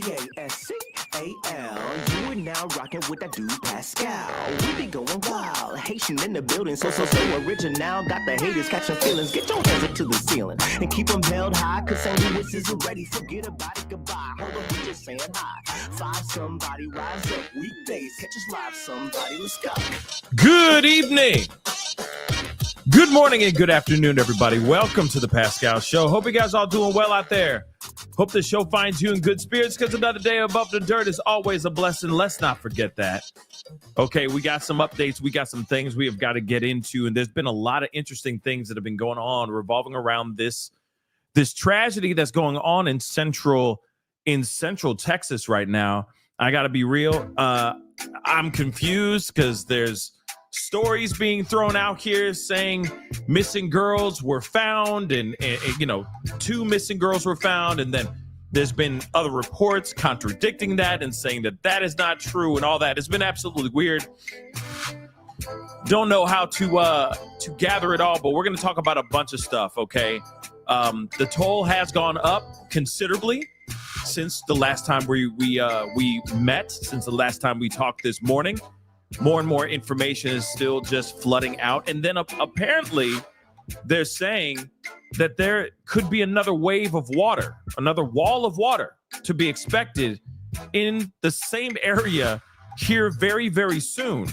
Pascal. You are now rocking with that dude Pascal. We be going wild, Haitian in the building, so original. Got the haters catching feelings. Get your hands up to the ceiling and keep them held high, cause St. Louis is ready. Forget about it, goodbye. Hold on, we just saying hi. Five somebody, rise up. Weekdays, catch us live, somebody. Let's go. Good evening. Good morning and good afternoon, everybody. Welcome to the Pascal Show. Hope you guys all doing well out there. Hope the show finds you in good spirits, because another day above the dirt is always a blessing. Let's not forget that. Okay, we got some updates. We got some things we have got to get into, and there's been a lot of interesting things that have been going on revolving around this tragedy that's going on in central Texas right now. I got to be real. I'm confused because there's stories being thrown out here saying missing girls were found and you know, 2 missing girls were found, and then there's been other reports contradicting that and saying that is not true and all that. It's been absolutely weird. Don't know how to gather it all, but we're going to talk about a bunch of stuff. Okay, the toll has gone up considerably since the last time we met, since the last time we talked this morning. More and more information is still just flooding out. And then apparently they're saying that there could be another wave of water, another wall of water to be expected in the same area here very, very soon.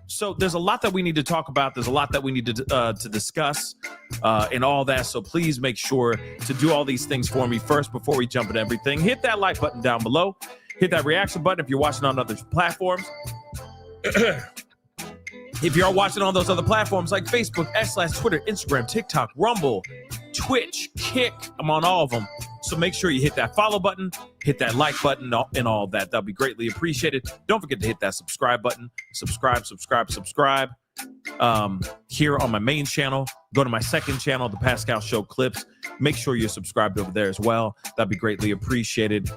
So there's a lot that we need to talk about. There's a lot that we need to discuss and all that. So please make sure to do all these things for me first before we jump into everything. Hit that like button down below. Hit that reaction button if you're watching on other platforms. If you're watching on those other platforms like Facebook, X/Twitter, Instagram, TikTok, Rumble, Twitch, Kick, I'm on all of them. So make sure you hit that follow button, hit that like button, and all that. That'll be greatly appreciated. Don't forget to hit that subscribe button. Subscribe. Here on my main channel. Go to my second channel, The Pascal Show Clips. Make sure you're subscribed over there as well. That'd be greatly appreciated.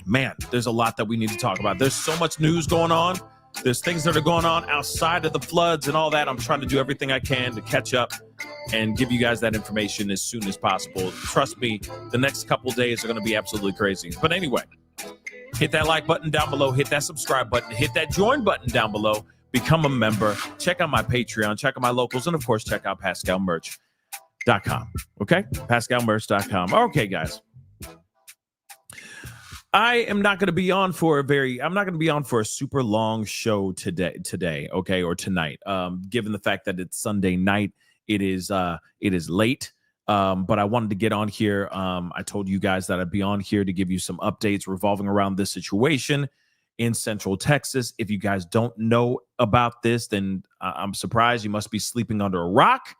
Man, there's a lot that we need to talk about. There's so much news going on. There's things that are going on outside of the floods and all that. I'm trying to do everything I can to catch up and give you guys that information as soon as possible. Trust me, the next couple days are going to be absolutely crazy. But anyway, hit that like button down below. Hit that subscribe button. Hit that join button down below. Become a member. Check out my Patreon. Check out my locals. And, of course, check out PascalMerch.com. Okay? PascalMerch.com. Okay, guys. I am not going to be on for a super long show today, okay, or tonight. Given the fact that it's Sunday night, it is late. But I wanted to get on here. I told you guys that I'd be on here to give you some updates revolving around this situation in Central Texas. If you guys don't know about this, then I'm surprised. You must be sleeping under a rock.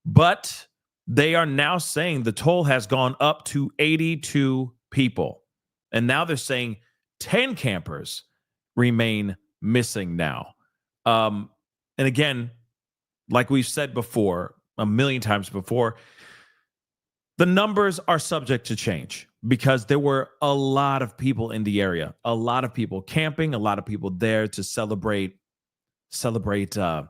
But they are now saying the toll has gone up to 82 people. And now they're saying 10 campers remain missing now. And again, like we've said before, a million times before, the numbers are subject to change because there were a lot of people in the area, a lot of people camping, a lot of people there to celebrate 4th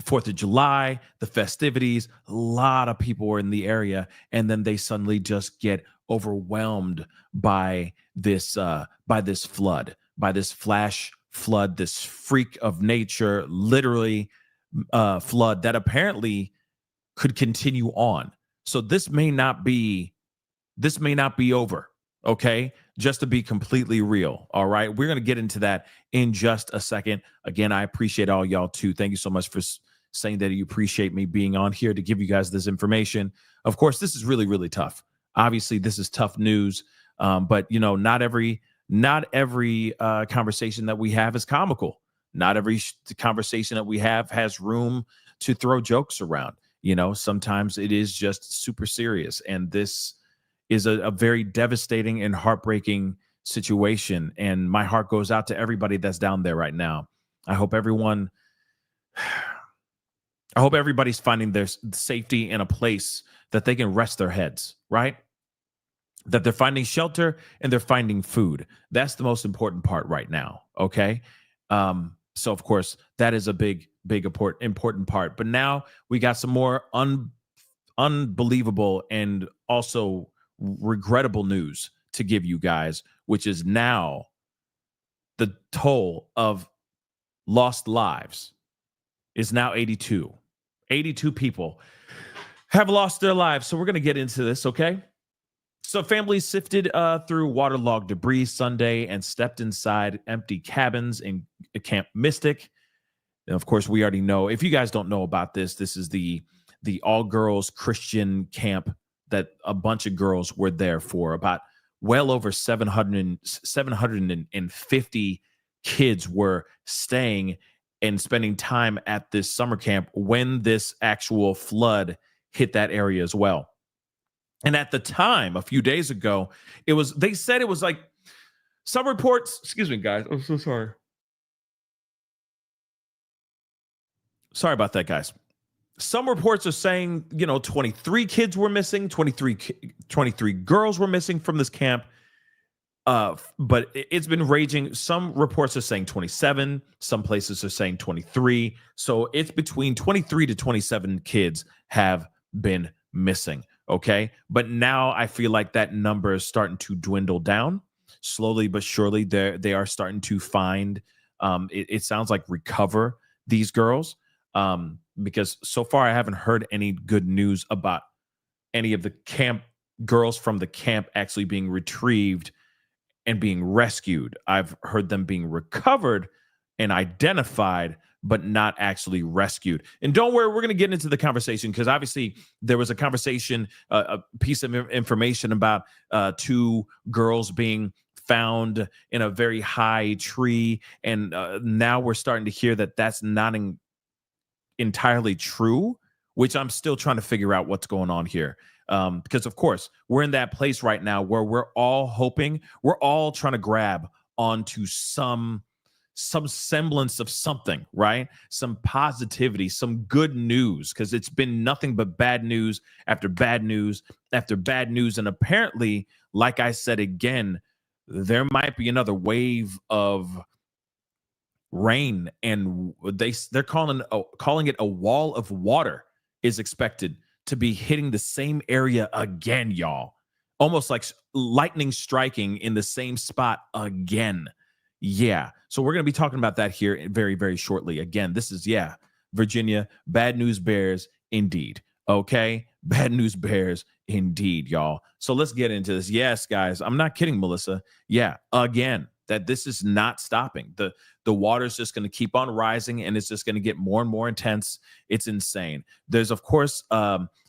of July, the festivities. A lot of people were in the area, and then they suddenly just get overwhelmed by this flood, by this flash flood, this freak of nature, literally flood that apparently could continue on. So this may not be over. Okay, just to be completely real. All right, we're going to get into that in just a second. Again, I appreciate all y'all too. Thank you so much for saying that you appreciate me being on here to give you guys this information. Of course, this is really, really tough. Obviously, this is tough news, but you know, not every conversation that we have is comical. Not every conversation that we have has room to throw jokes around. You know, sometimes it is just super serious, and this is a very devastating and heartbreaking situation. And my heart goes out to everybody that's down there right now. I hope everybody's finding their safety in a place that they can rest their heads, right? That they're finding shelter and they're finding food. That's the most important part right now, okay? So, of course, that is a big important part. But now we got some more unbelievable and also regrettable news to give you guys, which is now the toll of lost lives is now 82. 82 people have lost their lives. So we're going to get into this, okay? So families sifted through waterlogged debris Sunday and stepped inside empty cabins in Camp Mystic. And of course, we already know. If you guys don't know about this, this is the all-girls Christian camp that a bunch of girls were there for. About well over 750 kids were staying and spending time at this summer camp when this actual flood hit that area as well. And at the time, a few days ago, they said it was like some reports, excuse me, guys. I'm so sorry. Sorry about that, guys. Some reports are saying, 23 kids were missing, 23 girls were missing from this camp. But it's been raging. Some reports are saying 27. Some places are saying 23. So it's between 23 to 27 kids have been missing. Okay. But now I feel like that number is starting to dwindle down slowly, but surely. They are starting to find, it sounds like recover these girls. Because so far I haven't heard any good news about any of the camp girls from the camp actually being retrieved and being rescued. I've heard them being recovered and identified, but not actually rescued. And don't worry, we're going to get into the conversation because obviously there was a conversation, a piece of information about 2 girls being found in a very high tree. And now we're starting to hear that that's not entirely true, which I'm still trying to figure out what's going on here. Because of course we're in that place right now where we're all trying to grab onto some semblance of something, right? Some positivity, some good news, because it's been nothing but bad news after bad news after bad news. And apparently, like I said again, there might be another wave of rain, and they're calling it a wall of water is expected to be hitting the same area again, y'all. Almost like lightning striking in the same spot again. Yeah. So we're going to be talking about that here very, very shortly. Again, this is, Virginia, bad news bears indeed. Okay. Bad news bears indeed, y'all. So let's get into this. Yes, guys, I'm not kidding, Melissa. Yeah. Again, that this is not stopping. The water's just going to keep on rising, and it's just going to get more and more intense. It's insane. There's, of course,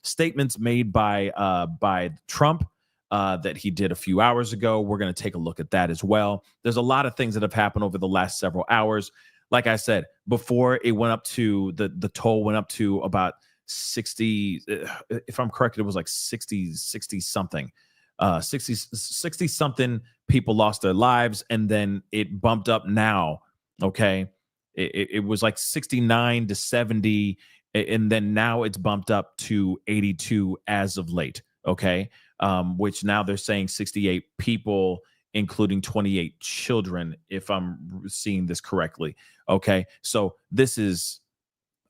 statements made by Trump that he did a few hours ago. We're going to take a look at that as well. There's a lot of things that have happened over the last several hours. Like I said, before it went up to the toll went up to about 60, if I'm correct, it was like 60 something. 60 something people lost their lives, and then it bumped up now. Okay, it was like 69 to 70, and then now it's bumped up to 82 as of late. Okay, which now they're saying 68 people, including 28 children, if I'm seeing this correctly. Okay, so this is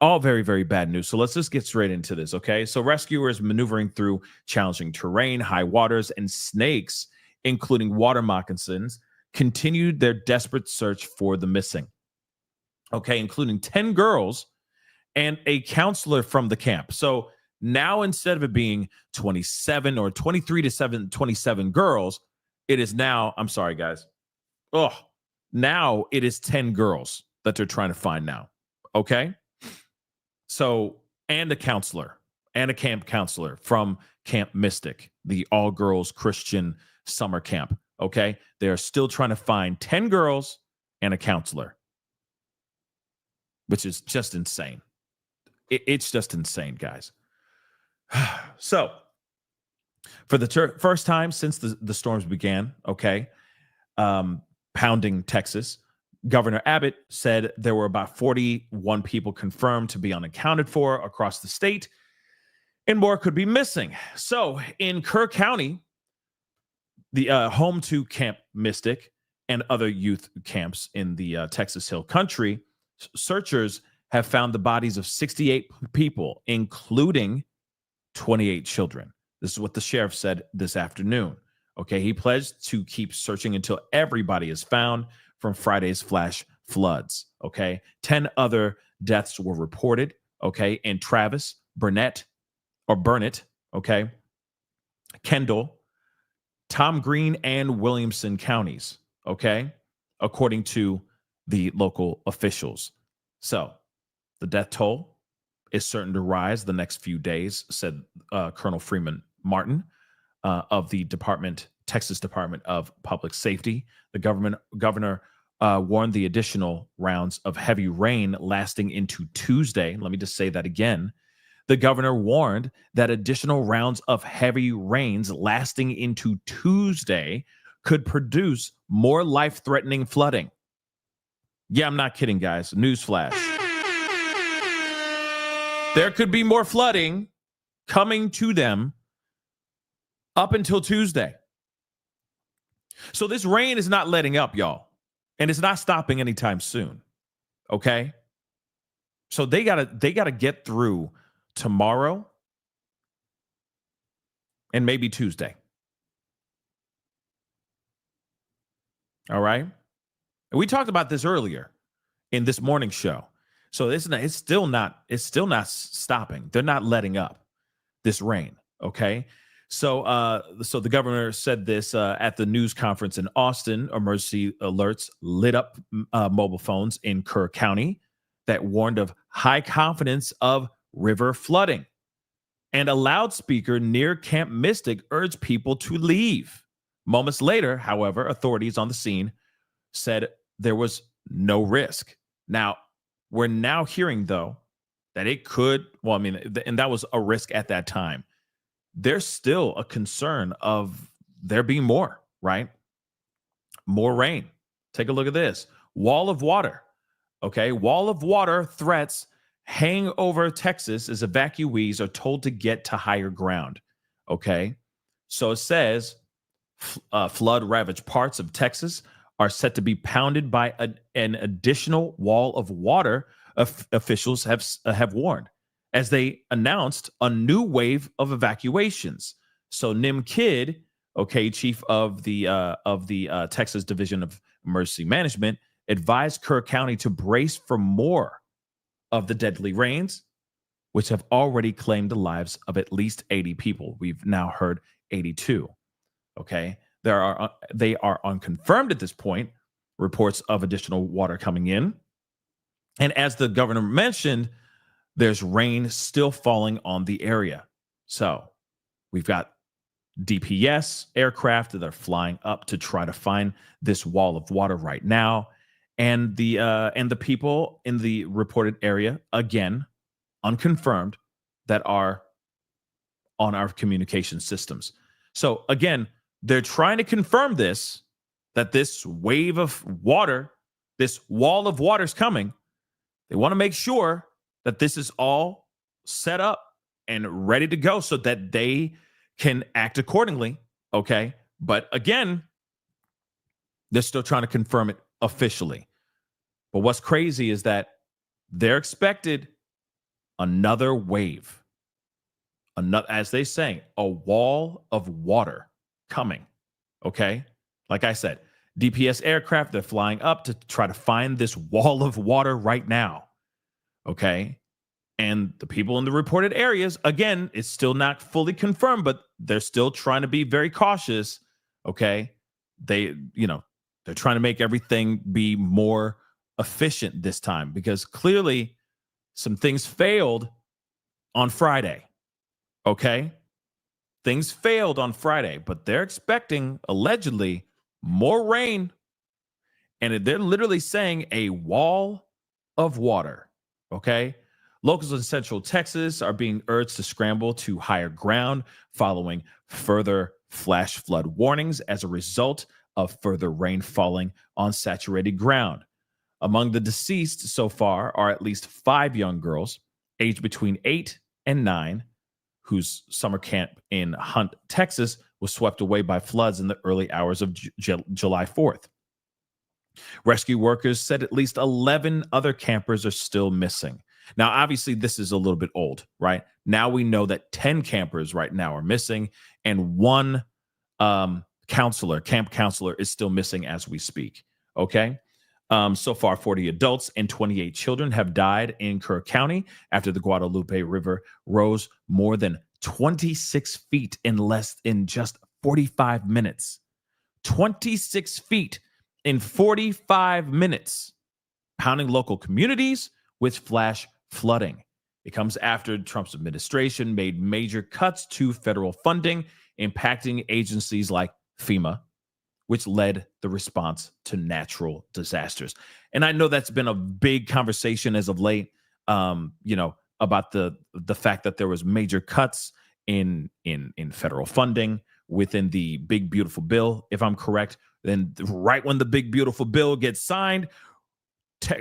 all very, very bad news. So let's just get straight into this, okay? So rescuers maneuvering through challenging terrain, high waters, and snakes, including water moccasins, continued their desperate search for the missing, okay, including 10 girls and a counselor from the camp. So now instead of it being 27 or 23 to 27 girls, it is now, I'm sorry, guys. Now it is 10 girls that they're trying to find now, okay? So, and a counselor and a camp counselor from Camp Mystic, the all-girls Christian summer camp. Okay. They are still trying to find 10 girls and a counselor, which is just insane. It's just insane, guys. So, for the first time since the storms began, okay, pounding Texas, Governor Abbott said there were about 41 people confirmed to be unaccounted for across the state, and more could be missing. So in Kerr County, the home to Camp Mystic and other youth camps in the Texas Hill Country, searchers have found the bodies of 68 people, including 28 children. This is what the sheriff said this afternoon. Okay, he pledged to keep searching until everybody is found from Friday's flash floods. Okay, 10 other deaths were reported. Okay, in Travis, Burnett, okay, Kendall, Tom Green, and Williamson counties. Okay, according to the local officials. So the death toll is certain to rise the next few days, said Colonel Freeman Martin of the Texas Department of Public Safety. The governor warned the additional rounds of heavy rain lasting into Tuesday. Let me just say that again. The governor warned that additional rounds of heavy rains lasting into Tuesday could produce more life-threatening flooding. Yeah, I'm not kidding, guys. Newsflash. There could be more flooding coming to them up until Tuesday. So this rain is not letting up, y'all. And it's not stopping anytime soon. Okay? So they gotta get through tomorrow and maybe Tuesday. All right? And we talked about this earlier in this morning show. So it's still not stopping. They're not letting up this rain. Okay. So the governor said this at the news conference in Austin. Emergency alerts lit up mobile phones in Kerr County that warned of high confidence of river flooding. And a loudspeaker near Camp Mystic urged people to leave. Moments later, however, authorities on the scene said there was no risk. Now, we're now hearing, though, that it could, and that was a risk at that time. There's still a concern of there being more, right? More rain. Take a look at this. Wall of water. Okay. Wall of water threats hang over Texas as evacuees are told to get to higher ground. Okay. So it says flood ravaged parts of Texas are set to be pounded by an additional wall of water, officials have warned, as they announced a new wave of evacuations. So Nim Kidd, okay, chief of the Texas Division of Emergency Management, advised Kerr County to brace for more of the deadly rains, which have already claimed the lives of at least 80 people. We've now heard 82. Okay. They are unconfirmed at this point, reports of additional water coming in. And as the governor mentioned, there's rain still falling on the area. So we've got DPS aircraft that are flying up to try to find this wall of water right now. And the people in the reported area, again, unconfirmed, that are on our communication systems. So again, they're trying to confirm that this wave of water, this wall of water is coming. They want to make sure that this is all set up and ready to go so that they can act accordingly. Okay. But again, they're still trying to confirm it officially. But what's crazy is that they're expected another wave. As they say, a wall of water coming. Okay. Like I said, DPS aircraft, they're flying up to try to find this wall of water right now. Okay. And the people in the reported areas, again, it's still not fully confirmed, but they're still trying to be very cautious. Okay. They're trying to make everything be more efficient this time because clearly some things failed on Friday. Okay. Things failed on Friday, but they're expecting allegedly more rain. And they're literally saying a wall of water. Okay. Locals in Central Texas are being urged to scramble to higher ground following further flash flood warnings as a result of further rain falling on saturated ground. Among the deceased so far are at least 5 young girls aged between 8 and 9 whose summer camp in Hunt, Texas was swept away by floods in the early hours of July 4th. Rescue workers said at least 11 other campers are still missing. Now, obviously, this is a little bit old, right? Now we know that 10 campers right now are missing and one camp counselor, is still missing as we speak. Okay. So far, 40 adults and 28 children have died in Kerr County after the Guadalupe River rose more than 26 feet in just 45 minutes. 26 feet in 45 minutes, pounding local communities with flash flooding. It comes after Trump's administration made major cuts to federal funding, impacting agencies like FEMA, which led the response to natural disasters. And I know that's been a big conversation as of late, about the fact that there was major cuts in federal funding within the big beautiful bill, if I'm correct. Then right when the big beautiful bill gets signed,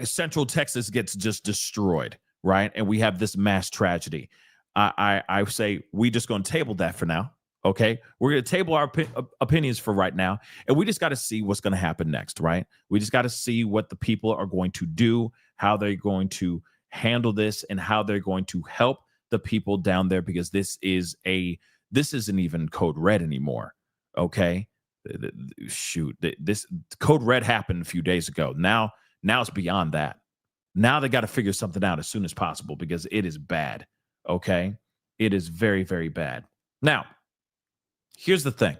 Central Texas gets just destroyed, right? And we have this mass tragedy. I say we just going to table that for now. Okay, we're going to table our opinions for right now, and we just got to see what's going to happen next, right? We just got to see what the people are going to do, how they're going to handle this, and how they're going to help the people down there, because this isn't even code red anymore. Okay, shoot, this code red happened a few days ago. Now it's beyond that. Now they got to figure something out as soon as possible, because it is bad. Okay, it is very, very bad. Now, here's the thing.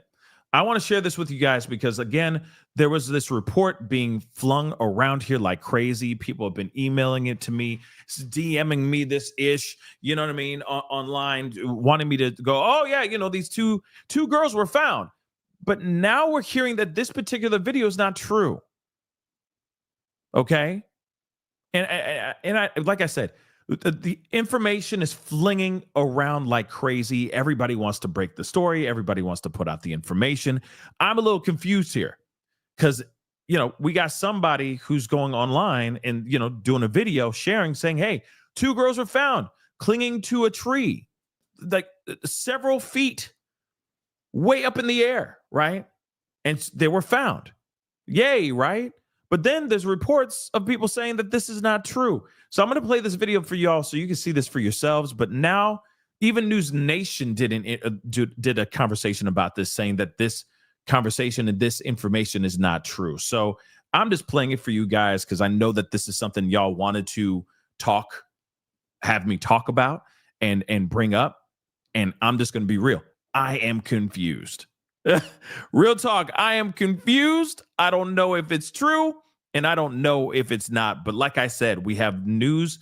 I want to share this with you guys because, again, there was this report being flung around here like crazy. People have been emailing it to me, DMing me this ish, you know what I mean, online, wanting me to go, oh, yeah, these two girls were found. But now we're hearing that this particular video is not true. Okay? And I, like I said, the information is flinging around like crazy. Everybody wants to break the story. Everybody wants to put out the information. I'm a little confused here because, we got somebody who's going online and, doing a video sharing, saying, hey, 2 girls were found clinging to a tree, like several feet way up in the air, right? And they were found. Yay, right? But then there's reports of people saying that this is not true. So I'm going to play this video for y'all so you can see this for yourselves. But now even News Nation did a conversation about this, saying that this conversation and this information is not true. So I'm just playing it for you guys because I know that this is something y'all wanted to have me talk about and bring up. And I'm just going to be real. I am confused. Real talk. I am confused. I don't know if it's true. And I don't know if it's not. But like I said, we have news,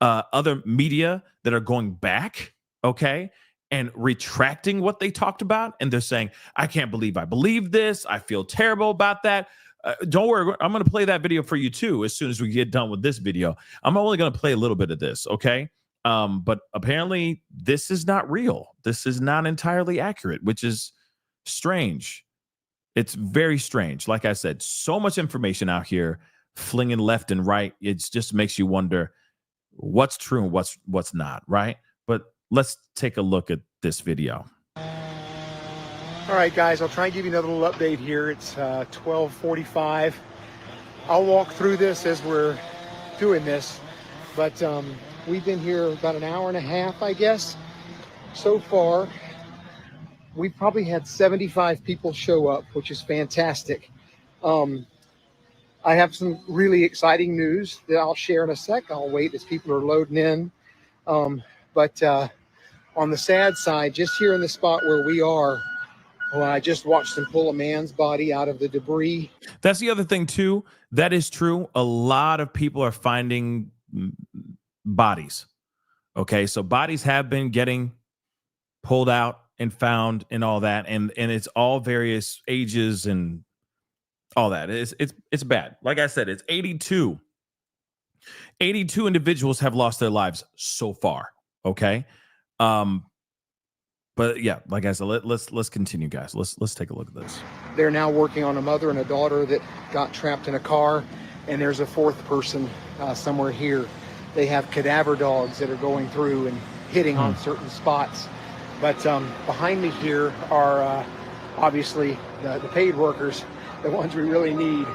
other media that are going back, okay, and retracting what they talked about. And they're saying, I can't believe I believe this. I feel terrible about that. Don't worry. I'm going to play that video for you, too, as soon as we get done with this video. I'm only going to play a little bit of this, okay? But apparently, this is not real. This is not entirely accurate, which is strange. It's very strange. Like I said, so much information out here flinging left and right. It just makes you wonder what's true and what's not, right? But let's take a look at this video. All right, guys, I'll try and give you another little update here. It's 12:45. I'll walk through this as we're doing this, but we've been here about an hour and a half, I guess. So far, we've probably had 75 people show up, which is fantastic. I have some really exciting news that I'll share in a sec. I'll wait as people are loading in. But on the sad side, just here in the spot where we are, I just watched them pull a man's body out of the debris. That's the other thing, too. That is true. A lot of people are finding bodies. Okay, so bodies have been getting pulled out and found and all that, and it's all various ages and all that. It's bad. Like I said, it's 82 individuals have lost their lives so far. Okay, but yeah, like I said, let's continue, guys. Let's take a look at this. They're now working on a mother and a daughter that got trapped in a car, and there's a 4th person somewhere here. They have cadaver dogs that are going through and hitting on certain spots. But behind me here are obviously the paid workers, the ones we really need.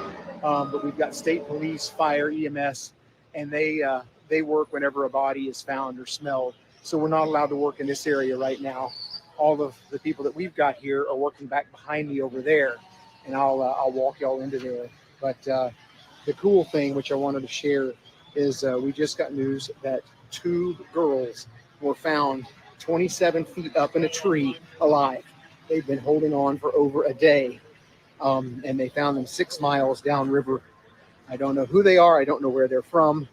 But we've got state police, fire, EMS, and they work whenever a body is found or smelled. So we're not allowed to work in this area right now. all of the people that we've got here are working back behind me over there, and I'll walk y'all into there. But the cool thing, which I wanted to share, is we just got news that 2 girls were found 27 feet up in a tree alive. They've been holding on for over a day, and they found them 6 miles downriver. I don't know who they are. I don't know where they're from,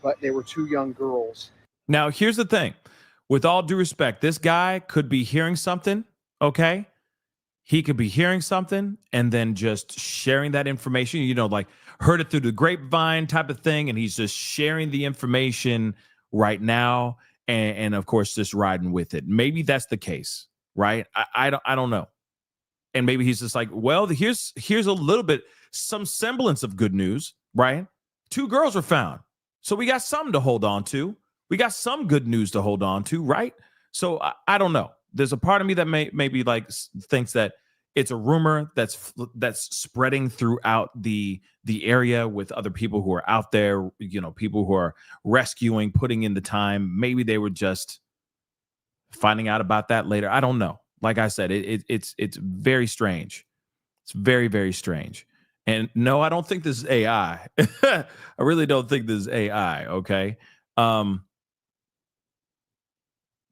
but they were 2 young girls. Now, here's the thing. With all due respect, this guy could be hearing something, okay? He could be hearing something and then just sharing that information, like heard it through the grapevine type of thing, and he's just sharing the information right now and of course, just riding with it. Maybe that's the case, right? I don't know. And maybe he's just like, well, here's a little bit, some semblance of good news, right? 2 girls were found. So we got something to hold on to. We got some good news to hold on to, right? So I don't know. There's a part of me that maybe like thinks that it's a rumor that's spreading throughout the area with other people who are out there, people who are rescuing, putting in the time. Maybe they were just finding out about that later. I don't know. Like I said, it's very strange. It's very, very strange. And no, I don't think this is AI. I really don't think this is AI. Okay.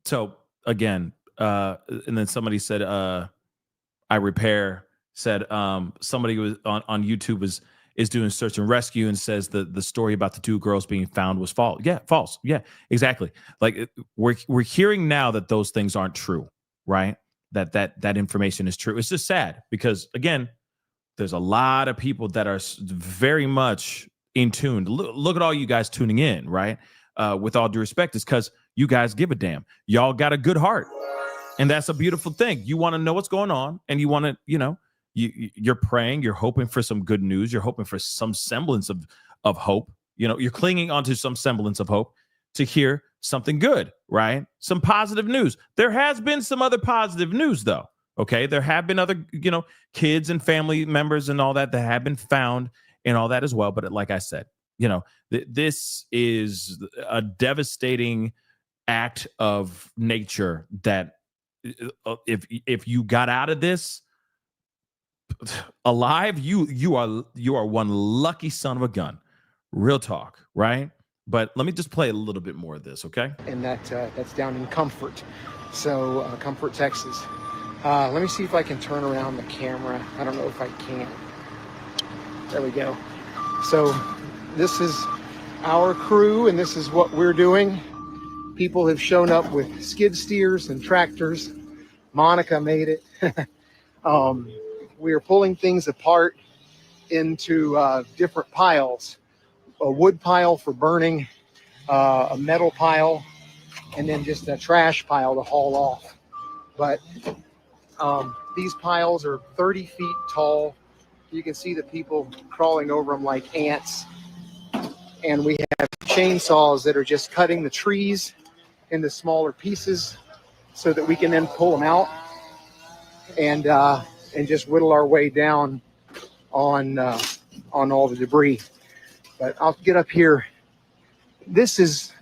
So again, and then somebody said, I repair said, somebody was on YouTube is doing search and rescue and says the story about the 2 girls being found was false. Yeah, false. Yeah, exactly. Like we're hearing now that those things aren't true, right? That information is true. It's just sad because again, there's a lot of people that are very much in tune. Look at all you guys tuning in, right? With all due respect, it's because you guys give a damn. Y'all got a good heart. And that's a beautiful thing. You want to know what's going on, and you want to, you're praying, you're hoping for some good news, you're hoping for some semblance of hope. You're clinging onto some semblance of hope to hear something good, right? Some positive news. There has been some other positive news, though. Okay, there have been other, kids and family members and all that have been found and all that as well. But like I said, this is a devastating act of nature that if you got out of this alive, you are one lucky son of a gun. Real talk, right? But let me just play a little bit more of this, okay? And that's down in Comfort, so Comfort, Texas. Let me see if I can turn around the camera. I don't know if I can. There we go. So this is our crew, and this is what we're doing. People have shown up with skid steers and tractors. Monica made it. We are pulling things apart into different piles. A wood pile for burning, a metal pile, and then just a trash pile to haul off. But these piles are 30 feet tall. You can see the people crawling over them like ants. And we have chainsaws that are just cutting the trees into smaller pieces so that we can then pull them out and just whittle our way down on all the debris. But I'll get up here. This is,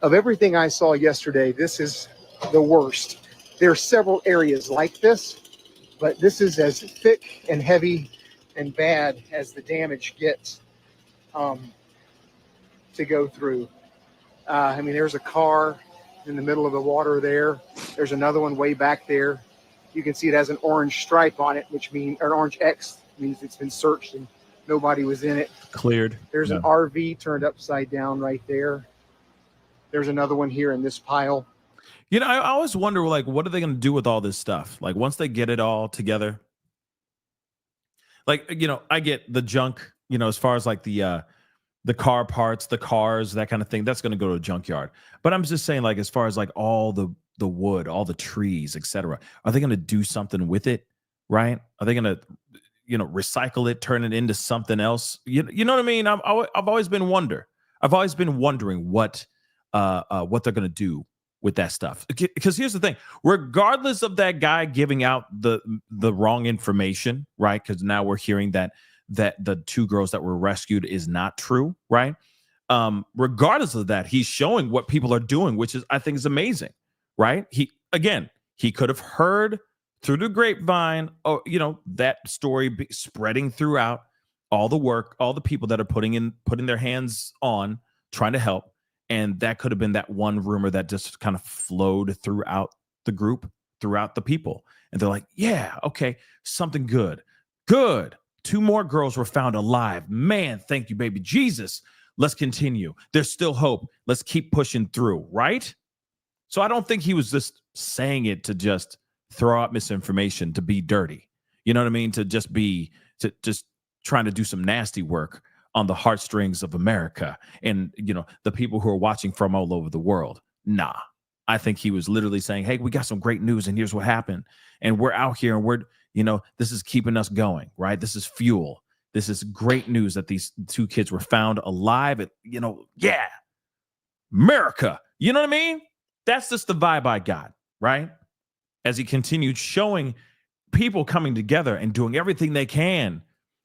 of everything I saw yesterday, this is the worst. There are several areas like this, but this is as thick and heavy and bad as the damage gets to go through. There's a car in the middle of the water there. There's another one way back there. You can see it has an orange stripe on it, which means, or an orange X means it's been searched and nobody was in it. Cleared. There's an RV turned upside down right there. There's another one here in this pile. I always wonder, like, what are they going to do with all this stuff? Like, once they get it all together, like, I get the junk, as far as like the car parts, the cars, that kind of thing, that's going to go to a junkyard. But I'm just saying, like, as far as like all the wood, all the trees, etc., are they going to do something with it? Right? Are they going to, recycle it, turn it into something else? You know what I mean? I've always been wondering what they're going to do with that stuff. Because here's the thing, regardless of that guy giving out the wrong information, right? Because now we're hearing that the 2 girls that were rescued is not true, right? Regardless of that, he's showing what people are doing, which is, I think, is amazing, right? He He could have heard through the grapevine, or that story spreading throughout all the work, all the people that are putting their hands on, trying to help. And that could have been that one rumor that just kind of flowed throughout the group, throughout the people. And they're like, yeah, okay, something good. Good. 2 more girls were found alive. Man, thank you, baby Jesus. Let's continue. There's still hope. Let's keep pushing through, right? So I don't think he was just saying it to just throw out misinformation, to be dirty. You know what I mean? To just trying to do some nasty work on the heartstrings of America and, the people who are watching from all over the world. Nah, I think he was literally saying, hey, we got some great news and here's what happened. And we're out here and we're, this is keeping us going, right? This is fuel. This is great news that these 2 kids were found alive. Yeah, America. You know what I mean? That's just the vibe I got, right? As he continued showing people coming together and doing everything they can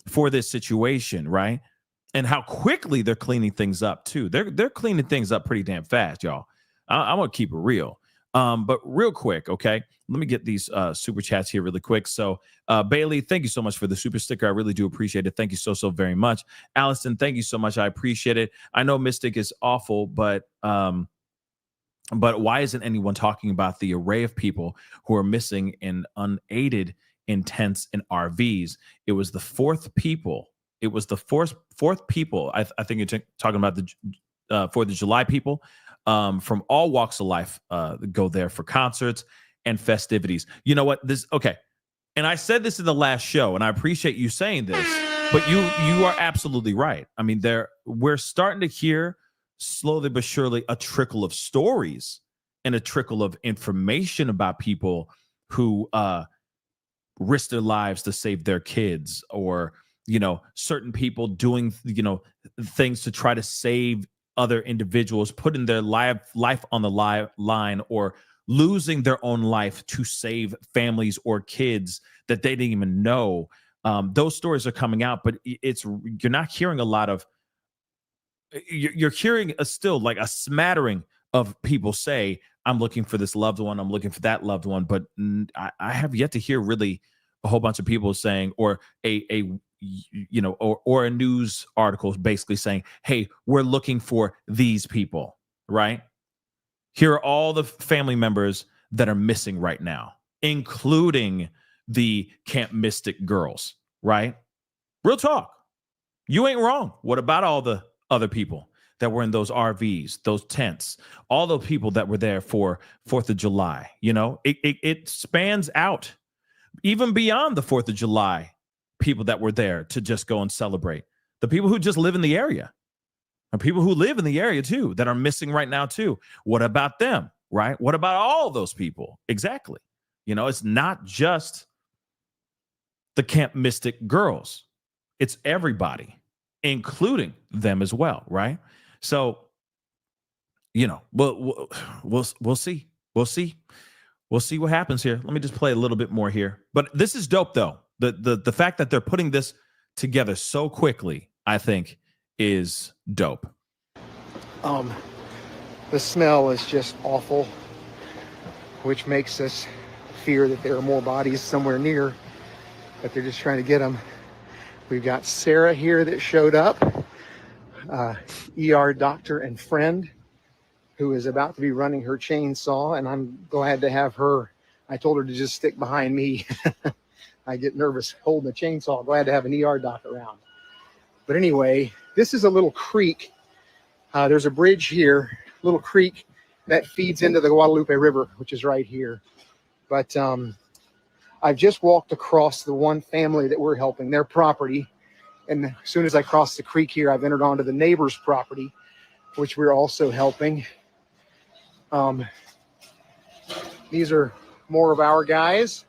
for this situation, right? And how quickly they're cleaning things up too. They're cleaning things up pretty damn fast, y'all. I'm gonna keep it real. But real quick, okay, let me get these super chats here really quick. So Bailey, thank you so much for the super sticker. I really do appreciate it. Thank you so very much. Allison, thank you so much. I appreciate it. I know Mystic is awful, but why isn't anyone talking about the array of people who are missing in unaided in tents and RVs? It was the fourth people. It was the fourth people. I think you're talking about the 4th of July people from all walks of life go there for concerts and festivities. You know what? Okay. And I said this in the last show, and I appreciate you saying this, but you are absolutely right. I mean, we're starting to hear slowly but surely a trickle of stories and a trickle of information about people who risk their lives to save their kids, or certain people doing things to try to save other individuals, putting their life on the line, or losing their own life to save families or kids that they didn't even know. Those stories are coming out, but you're not hearing a lot of. You're hearing still like a smattering of people say, I'm looking for this loved one, I'm looking for that loved one, but I have yet to hear really a whole bunch of people saying, or or a news article basically saying, hey, we're looking for these people, right? Here are all the family members that are missing right now, including the Camp Mystic girls, right? Real talk. You ain't wrong. What about all the other people that were in those RVs, those tents, all the people that were there for 4th of July? It spans out even beyond the 4th of July people that were there to just go and celebrate. The people who just live in the area, and people who live in the area too, that are missing right now too. What about them, right? What about all those people? Exactly. It's not just the Camp Mystic girls. It's everybody, including them as well, right? So, we'll see. We'll see. We'll see what happens here. Let me just play a little bit more here. But this is dope, though. The fact that they're putting this together so quickly, I think, is dope. The smell is just awful, which makes us fear that there are more bodies somewhere near, but they're just trying to get them. We've got Sarah here that showed up, ER doctor and friend, who is about to be running her chainsaw, and I'm glad to have her. I told her to just stick behind me. I get nervous holding the chainsaw. Glad to have an ER doc around. But anyway, this is a little creek. There's a bridge here, little creek that feeds into the Guadalupe River, which is right here. But I've just walked across the one family that we're helping, their property. And as soon as I cross the creek here, I've entered onto the neighbor's property, which we're also helping. These are more of our guys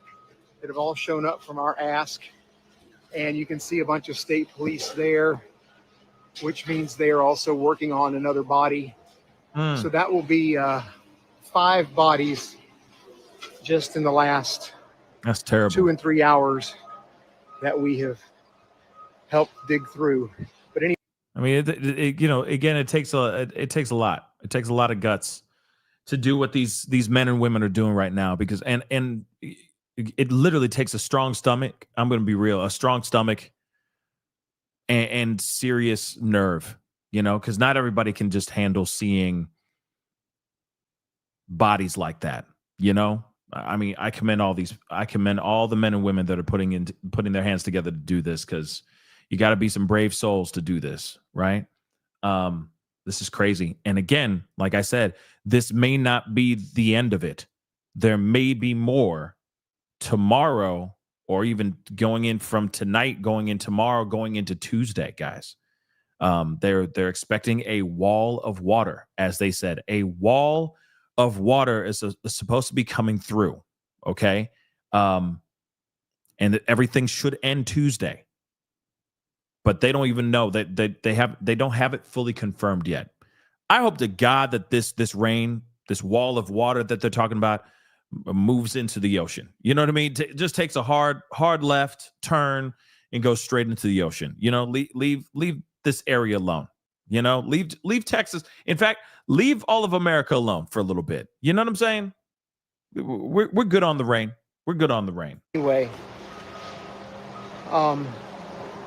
that have all shown up from our ask. And you can see a bunch of state police there, which means they are also working on another body. So that will be 5 bodies just in the last That's terrible. 2 and 3 hours that we have helped dig through. But anyway, I mean, again, it takes a lot. It takes a lot of guts to do what these men and women are doing right now, because and it literally takes a strong stomach. I'm going to be real, a strong stomach and serious nerve, because not everybody can just handle seeing bodies like that. I mean, I commend all the men and women that are putting their hands together to do this, because you got to be some brave souls to do this, right? This is crazy. And again, like I said, this may not be the end of it. There may be more tomorrow, or even going in from tonight, going in tomorrow, going into Tuesday, guys. They're expecting a wall of water, as they said. A wall of water is supposed to be coming through. Okay. And that everything should end Tuesday. But they don't even know that they don't have it fully confirmed yet. I hope to God that this rain, this wall of water that they're talking about, moves into the ocean. You know what I mean? Just takes a hard left turn and goes straight into the ocean. Leave this area alone. Leave Texas. In fact, leave all of America alone for a little bit. You know what I'm saying? We're good on the rain. We're good on the rain. Anyway,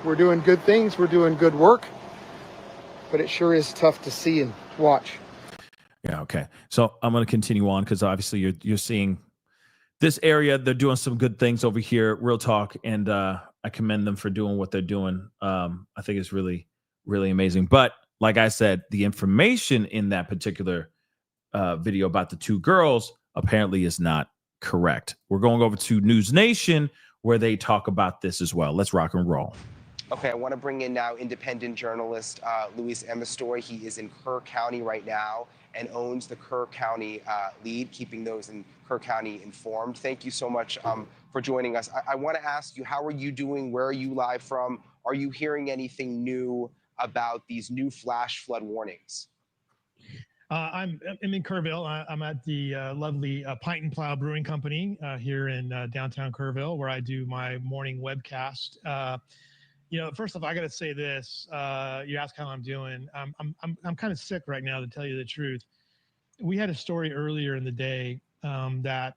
we're doing good things. We're doing good work, but it sure is tough to see and watch. Yeah. Okay. So I'm going to continue on, because obviously you're seeing this area. They're doing some good things over here. Real talk, and I commend them for doing what they're doing. I think it's really, really amazing. But like I said, the information in that particular video about the two girls apparently is not correct. We're going over to News Nation, where they talk about this as well. Let's rock and roll. Okay, I want to bring in now independent journalist Luis Emestoy. He is in Kerr County right now and owns the Kerr County lead, keeping those in Kerr County informed. Thank you so much for joining us. I want to ask you, how are you doing? Where are you live from? Are you hearing anything new about these new flash flood warnings? I'm in Kerrville. I'm at the lovely Pint and Plow Brewing Company here in downtown Kerrville, where I do my morning webcast. First off, I got to say this. You ask how I'm doing. I'm kind of sick right now, to tell you the truth. We had a story earlier in the day that,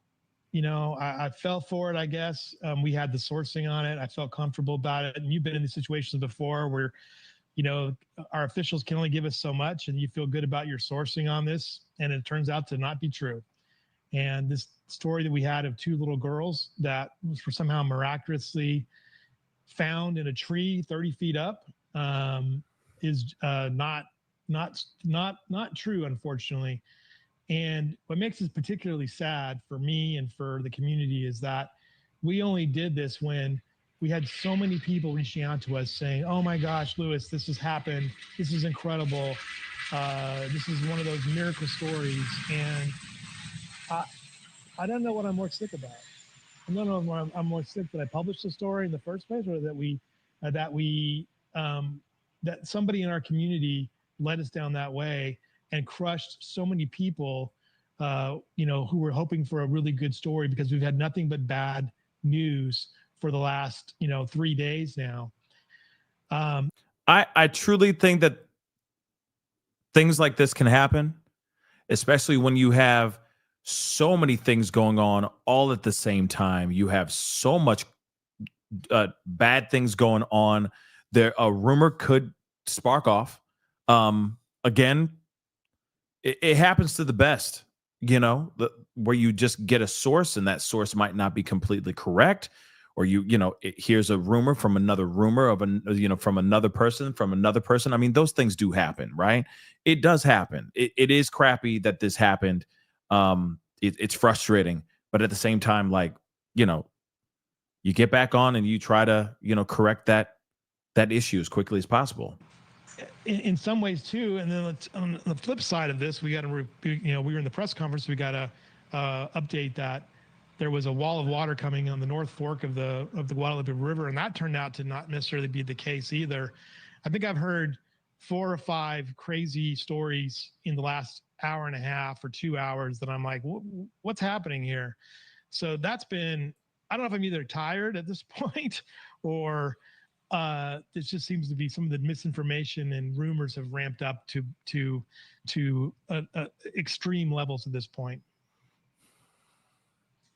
I fell for it, I guess. We had the sourcing on it. I felt comfortable about it. And you've been in these situations before where, our officials can only give us so much, and you feel good about your sourcing on this, and it turns out to not be true. And this story that we had of two little girls that were somehow miraculously found in a tree 30 feet up is not true, unfortunately. And what makes this particularly sad for me and for the community is that we only did this when we had so many people reaching out to us saying, "Oh my gosh, Luis, this has happened. This is incredible. This is one of those miracle stories." And I don't know what I'm more sick about. I don't know if I'm more sick that I published the story in the first place, or that somebody in our community led us down that way and crushed so many people, who were hoping for a really good story, because we've had nothing but bad news for the last, 3 days now. I truly think that things like this can happen, especially when you have so many things going on all at the same time. You have so much bad things going on. A rumor could spark off. Again, it happens to the best, where you just get a source, and that source might not be completely correct. Or here's a rumor from another rumor from another person. I mean, those things do happen, right? It does happen. It is crappy that this happened. It's frustrating, but at the same time, you get back on and you try to, correct that issue as quickly as possible. In some ways too. And then on the flip side of this, we got to, we were in the press conference. We got to update that there was a wall of water coming on the North Fork of the Guadalupe River, and that turned out to not necessarily be the case either. I think I've heard 4 or 5 crazy stories in the last hour and a half or 2 hours that I'm like, what's happening here? So that's been, I don't know if I'm either tired at this point or this just seems to be some of the misinformation and rumors have ramped up to extreme levels at this point.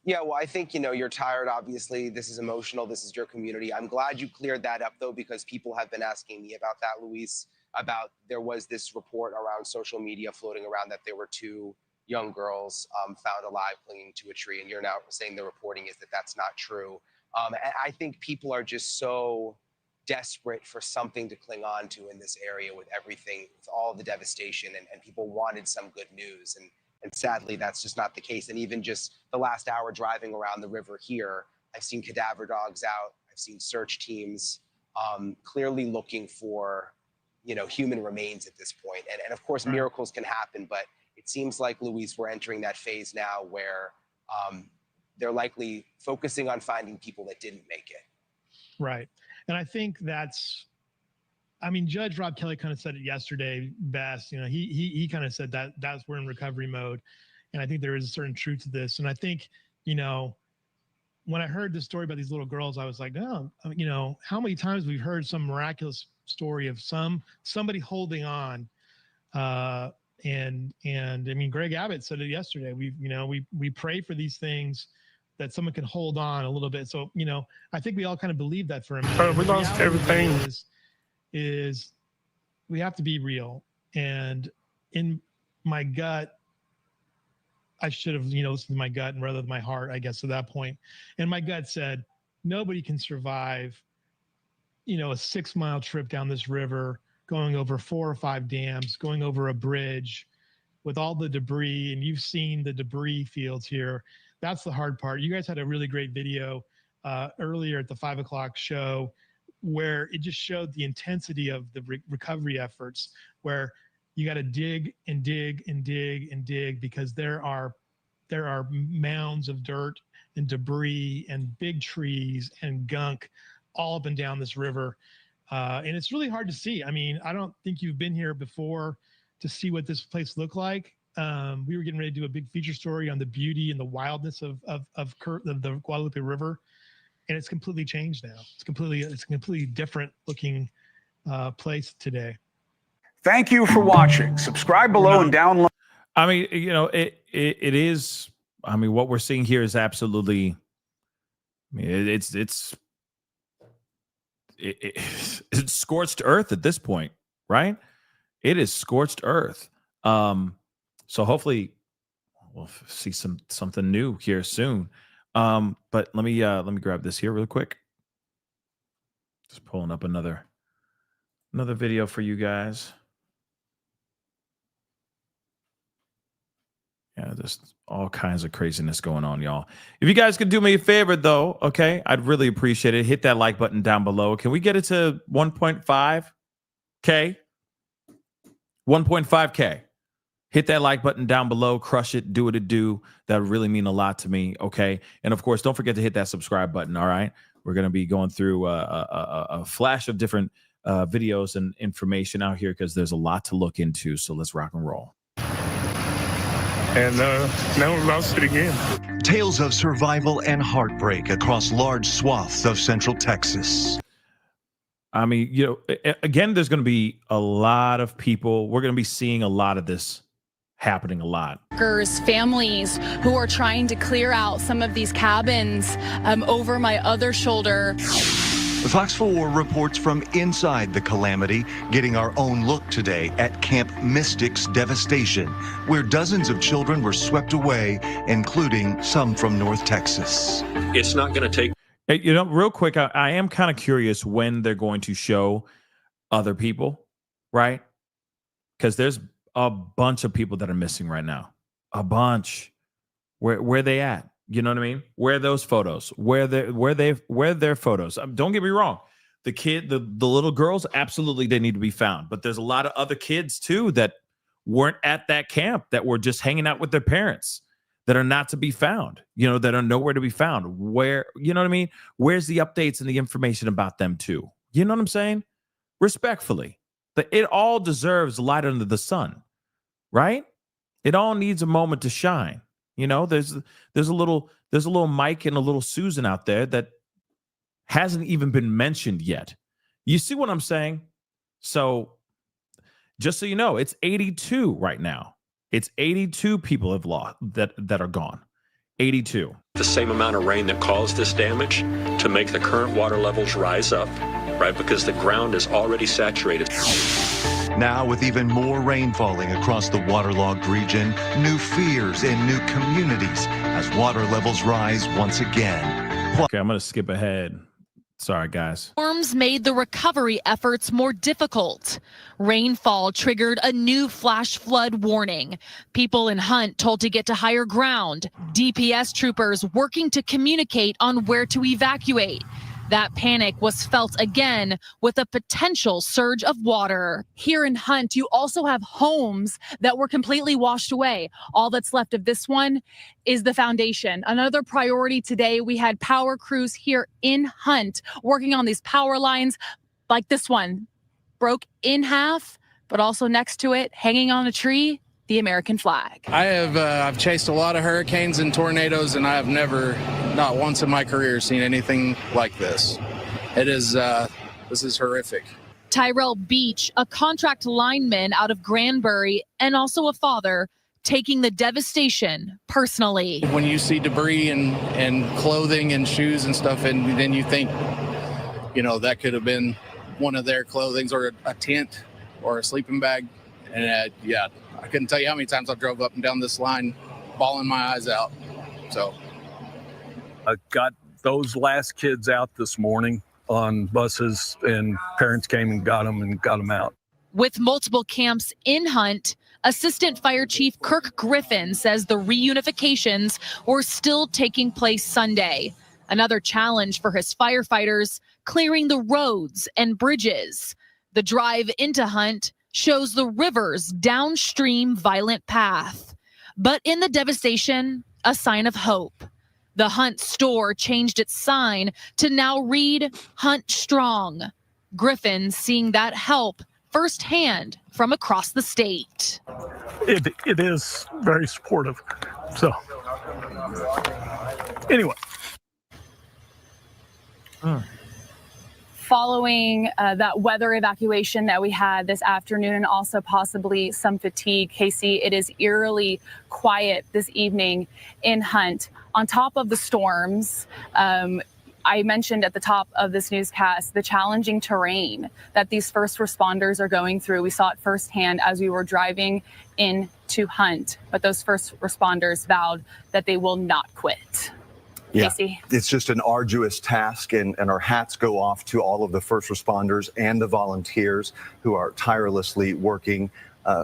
Yeah, well, I think, you're tired. Obviously, this is emotional. This is your community. I'm glad you cleared that up, though, because people have been asking me about that, Luis, about there was this report around social media floating around that there were 2 young girls found alive clinging to a tree. And you're now saying the reporting is that that's not true. And I think people are just so desperate for something to cling on to in this area with everything, with all the devastation, and people wanted some good news. And sadly, that's just not the case. And even just the last hour driving around the river here, I've seen cadaver dogs out. I've seen search teams clearly looking for, human remains at this point. And of course, miracles can happen. But it seems like, Luis, we're entering that phase now where they're likely focusing on finding people that didn't make it. Right. And I think Judge Rob Kelly kind of said it yesterday best. He kind of said that's we're in recovery mode. And I think there is a certain truth to this. And I think, when I heard the story about these little girls, I was like, oh, how many times we've heard some miraculous story of somebody holding on. And Greg Abbott said it yesterday. We pray for these things that someone can hold on a little bit. So, I think we all kind of believe that for a minute. We lost everything. Is we have to be real. And in my gut, I should have, listened to my gut and rather than my heart, I guess, at that point. And my gut said, nobody can survive, a 6-mile trip down this river, going over 4 or 5 dams, going over a bridge with all the debris. And you've seen the debris fields here. That's the hard part. You guys had a really great video earlier at the 5 o'clock show where it just showed the intensity of the recovery efforts, where you got to dig and dig and dig and dig because there are mounds of dirt and debris and big trees and gunk all up and down this river. And it's really hard to see. I don't think you've been here before to see what this place looked like. We were getting ready to do a big feature story on the beauty and the wildness of the Guadalupe River. And it's completely changed now. It's a completely different looking place today. Thank you for watching. Subscribe below and download. It is. What we're seeing here is absolutely. It's scorched earth at this point, right? It is scorched earth. So hopefully we'll see something new here soon. But let me grab this here real quick. Just pulling up another video for you guys. Yeah, just all kinds of craziness going on, y'all. If you guys could do me a favor, though, okay, I'd really appreciate it. Hit that like button down below. Can we get it to 1.5K? 1.5K. Hit that like button down below. Crush it. Do what it do. That would really mean a lot to me, okay? And, of course, don't forget to hit that subscribe button, all right? We're going to be going through a flash of different videos and information out here because there's a lot to look into, so let's rock and roll. And now we lost it again. Tales of survival and heartbreak across large swaths of central Texas. Again, there's going to be a lot of people. We're going to be seeing a lot of this happening a lot. Families who are trying to clear out some of these cabins over my other shoulder. Fox 4 reports from inside the calamity, getting our own look today at Camp Mystic's devastation, where dozens of children were swept away, including some from North Texas. It's not going to take. Hey, real quick, I am kind of curious when they're going to show other people, right? Because there's a bunch of people that are missing right now. A bunch. Where they at? You know what I mean? Where are those photos? Where their photos? Don't get me wrong. The little girls, absolutely, they need to be found. But there's a lot of other kids too that weren't at that camp, that were just hanging out with their parents, that are not to be found. That are nowhere to be found. Where, you know what I mean? Where's the updates and the information about them too? You know what I'm saying? Respectfully, it all deserves light under the sun, right? It all needs a moment to shine. There's a little Mike and a little Susan out there that hasn't even been mentioned yet. You see what I'm saying? So just so you know, it's 82 right now. It's 82 people have lost that are gone. 82. The same amount of rain that caused this damage to make the current water levels rise up, right? Because the ground is already saturated. Now, with even more rain falling across the waterlogged region, new fears in new communities as water levels rise once again. Okay, I'm going to skip ahead. Sorry, guys. Storms made the recovery efforts more difficult. Rainfall triggered a new flash flood warning. People in Hunt told to get to higher ground. DPS troopers working to communicate on where to evacuate. That panic was felt again with a potential surge of water. Here in Hunt, you also have homes that were completely washed away. All that's left of this one is the foundation. Another priority today, we had power crews here in Hunt working on these power lines like this one. Broke in half, but also next to it, hanging on a tree, the American flag. I've chased a lot of hurricanes and tornadoes, and I have never, not once in my career, seen anything like this. It is, this is horrific. Tyrell Beach, a contract lineman out of Granbury and also a father, taking the devastation personally. When you see debris and clothing and shoes and stuff, and then you think, you know, that could have been one of their clothing or a tent or a sleeping bag. And yeah, I couldn't tell you how many times I drove up and down this line, bawling my eyes out. So I got those last kids out this morning on buses, and parents came and got them out. With multiple camps in Hunt, Assistant Fire Chief Kirk Griffin says the reunifications were still taking place Sunday. Another challenge for his firefighters, clearing the roads and bridges. The drive into Hunt shows the river's downstream violent path. But in the devastation, a sign of hope. The Hunt store changed its sign to now read Hunt Strong. Griffin seeing that help firsthand from across the state. It is very supportive. So anyway. Following that weather evacuation that we had this afternoon and also possibly some fatigue, Casey, it is eerily quiet this evening in Hunt. On top of the storms, I mentioned at the top of this newscast the challenging terrain that these first responders are going through. We saw it firsthand as we were driving into Hunt, but those first responders vowed that they will not quit. Yeah, Casey? it's just an arduous task, and our hats go off to all of the first responders and the volunteers who are tirelessly working.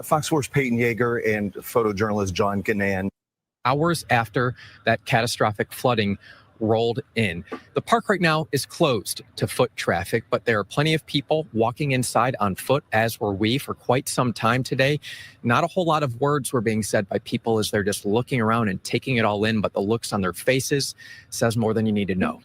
Fox 4's Peyton Yeager and photojournalist John Gannan. Hours after that catastrophic flooding rolled in. The park right now is closed to foot traffic, but there are plenty of people walking inside on foot, as were we for quite some time today. Not a whole lot of words were being said by people as they're just looking around and taking it all in, but the looks on their faces says more than you need to know.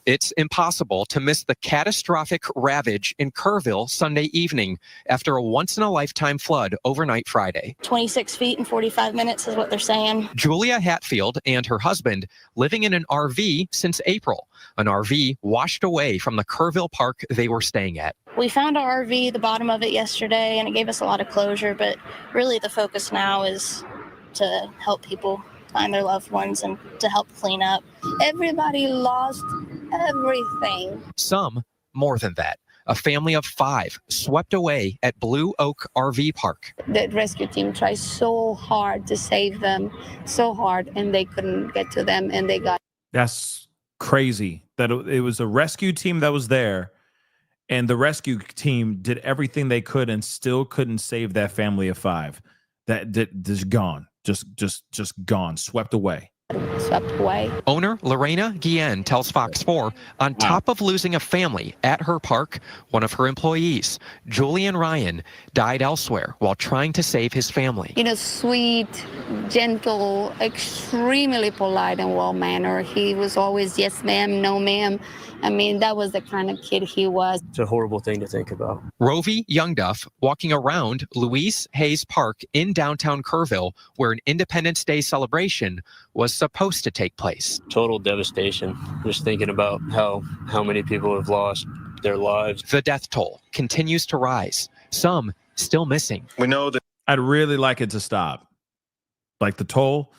It's impossible to miss the catastrophic ravage in Kerrville Sunday evening after a once-in-a-lifetime flood overnight Friday. 26 feet in 45 minutes is what they're saying. Julia Hatfield and her husband living in an RV since April. An RV washed away from the Kerrville park they were staying at. We found our RV, the bottom of it yesterday, and it gave us a lot of closure, but really the focus now is to help people find their loved ones and to help clean up. Everybody lost everything. Some more than that. A family of 5 swept away at Blue Oak RV Park. The rescue team tried so hard to save them, so hard, and they couldn't get to them, and they got. That's crazy that it was a rescue team that was there, and the rescue team did everything they could and still couldn't save that family of 5. That just gone. Just gone, swept away. Swept away. Owner Lorena Guillen tells Fox 4, on top of losing a family at her park, one of her employees, Julian Ryan, died elsewhere while trying to save his family. You know, sweet, gentle, extremely polite and well-mannered. He was always yes ma'am, no ma'am. I mean, that was the kind of kid he was. It's a horrible thing to think about. Rovi Youngduff walking around Louise Hayes Park in downtown Kerrville, where an Independence Day celebration was supposed to take place. Total devastation. Just thinking about how many people have lost their lives. The death toll continues to rise, some still missing. We know that I'd really like it to stop. Like the toll,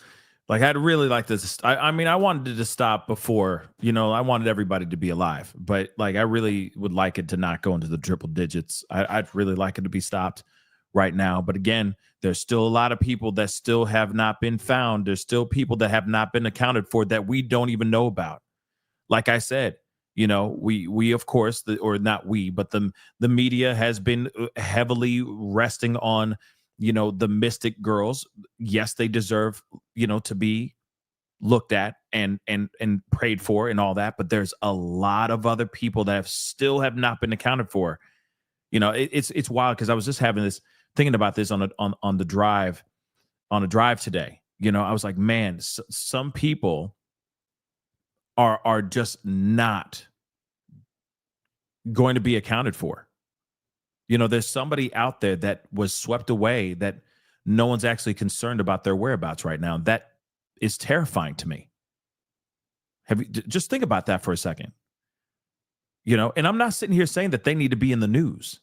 like I'd really like this. I mean, I wanted it to stop before, I wanted everybody to be alive, but like I really would like it to not go into the triple digits. I'd really like it to be stopped right now. But again, there's still a lot of people that still have not been found. There's still people that have not been accounted for that we don't even know about. Like I said, we of course, or not we, but the media has been heavily resting on the Mystic girls. Yes, they deserve, to be looked at and prayed for and all that. But there's a lot of other people that still have not been accounted for. It's wild because I was just thinking about this on the drive today. I was like, man, some people are just not going to be accounted for. There's somebody out there that was swept away that no one's actually concerned about their whereabouts right now. That is terrifying to me. Just think about that for a second. And I'm not sitting here saying that they need to be in the news.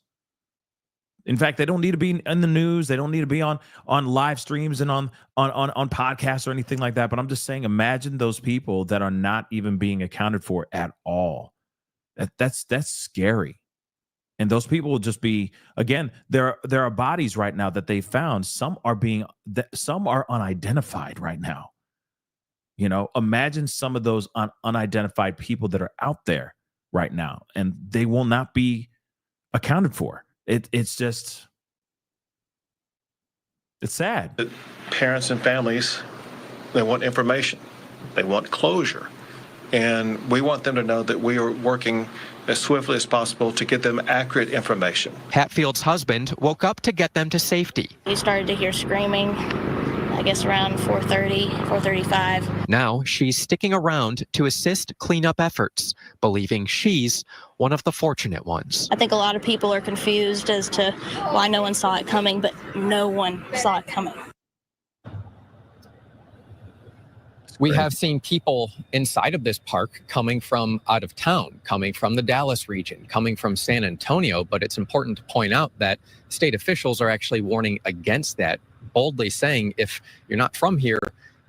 In fact, they don't need to be in the news. They don't need to be on live streams and on podcasts or anything like that. But I'm just saying, imagine those people that are not even being accounted for at all. That's scary. And those people will just be, again, there are bodies right now that they found. Some are unidentified right now. Imagine some of those unidentified people that are out there right now, and they will not be accounted for. It's sad. Parents and families, they want information. They want closure. And we want them to know that we are working as swiftly as possible to get them accurate information. Hatfield's husband woke up to get them to safety. We started to hear screaming, I guess around 4:30, 4:35. Now she's sticking around to assist cleanup efforts, believing she's one of the fortunate ones. I think a lot of people are confused as to why no one saw it coming, but no one saw it coming. We have seen people inside of this park coming from out of town, coming from the Dallas region, coming from San Antonio, but it's important to point out that state officials are actually warning against that, boldly saying if you're not from here,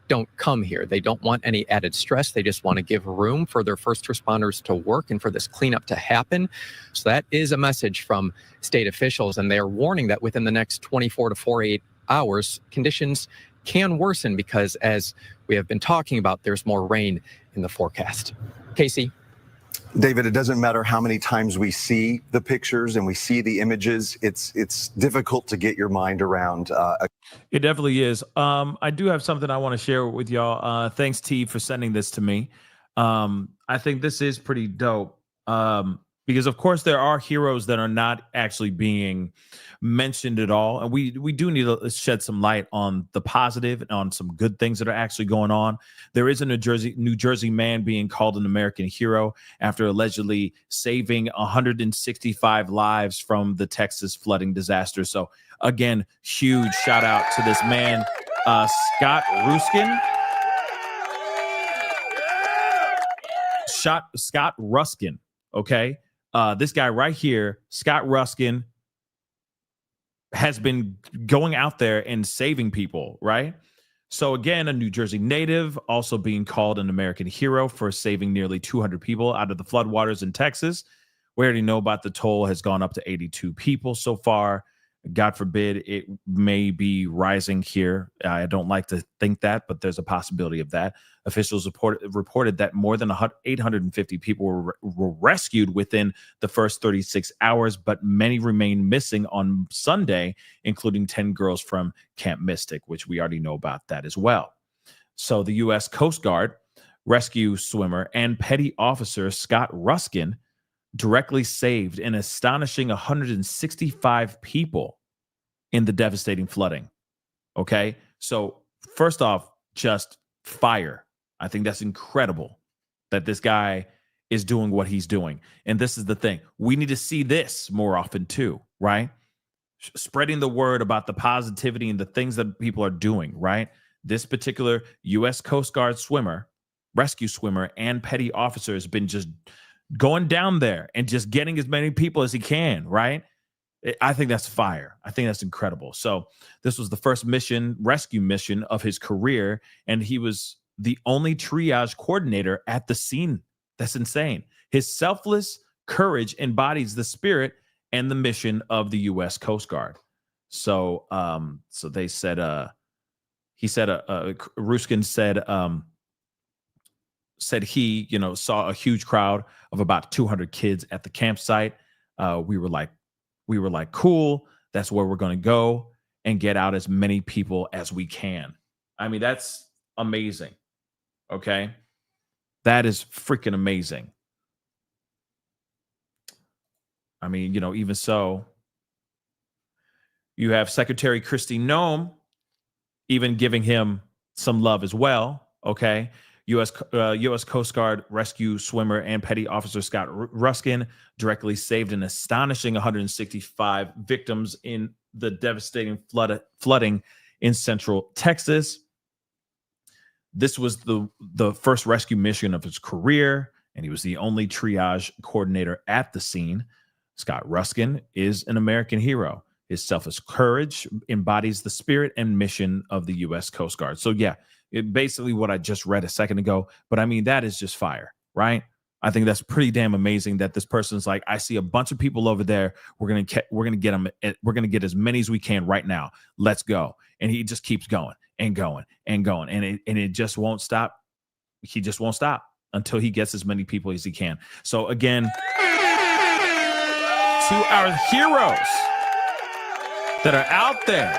don't come here. They don't want any added stress. They just want to give room for their first responders to work and for this cleanup to happen. So that is a message from state officials, and they are warning that within the next 24 to 48 hours, conditions can worsen because, as we have been talking about, there's more rain in the forecast. Casey? David, it doesn't matter how many times we see the pictures and we see the images, it's difficult to get your mind around. It definitely is. I do have something I want to share with y'all. Thanks, T, for sending this to me. I think this is pretty dope. Because of course there are heroes that are not actually being mentioned at all, and we do need to shed some light on the positive and on some good things that are actually going on. There is a New Jersey man being called an American hero after allegedly saving 165 lives from the Texas flooding disaster. So again, huge shout out to this man, Scott Ruskin. Scott Ruskin. Okay. This guy right here, Scott Ruskin, has been going out there and saving people, right? So again, a New Jersey native also being called an American hero for saving nearly 200 people out of the floodwaters in Texas. We already know about the toll has gone up to 82 people so far. God forbid it may be rising here. I don't like to think that, but there's a possibility of that. Officials reported that more than 850 people were rescued within the first 36 hours, but many remain missing on Sunday, including 10 girls from Camp Mystic, which we already know about that as well. So the U.S. Coast Guard rescue swimmer and petty officer Scott Ruskin directly saved an astonishing 165 people in the devastating flooding. Okay. So first off, just fire. I think that's incredible that this guy is doing what he's doing. And this is the thing. We need to see this more often too, right? Spreading the word about the positivity and the things that people are doing, right? This particular U.S. Coast Guard swimmer, rescue swimmer, and petty officer has been just going down there and just getting as many people as he can, right? I think that's fire. I think that's incredible. So this was the first rescue mission of his career, and he was the only triage coordinator at the scene. That's insane. His selfless courage embodies the spirit and the mission of the U.S. Coast Guard. So, so they said, he said, Ruskin said, he, saw a huge crowd of about 200 kids at the campsite. We were like, cool. That's where we're going to go and get out as many people as we can. I mean, that's amazing. Okay. That is freaking amazing. I mean, even so, you have Secretary Kristi Noem even giving him some love as well. Okay. U.S. Coast Guard rescue swimmer and petty officer Scott Ruskin directly saved an astonishing 165 victims in the devastating flooding in Central Texas. This was the first rescue mission of his career, and he was the only triage coordinator at the scene. Scott Ruskin is an American hero. His selfless courage embodies the spirit and mission of the U.S. Coast Guard. So, yeah, basically what I just read a second ago. But, I mean, that is just fire, right? I think that's pretty damn amazing that this person's like, I see a bunch of people over there. We're gonna get them. We're gonna get as many as we can right now. Let's go. And he just keeps going and going and going, and it just won't stop. He just won't stop until he gets as many people as he can. So again, to our heroes that are out there,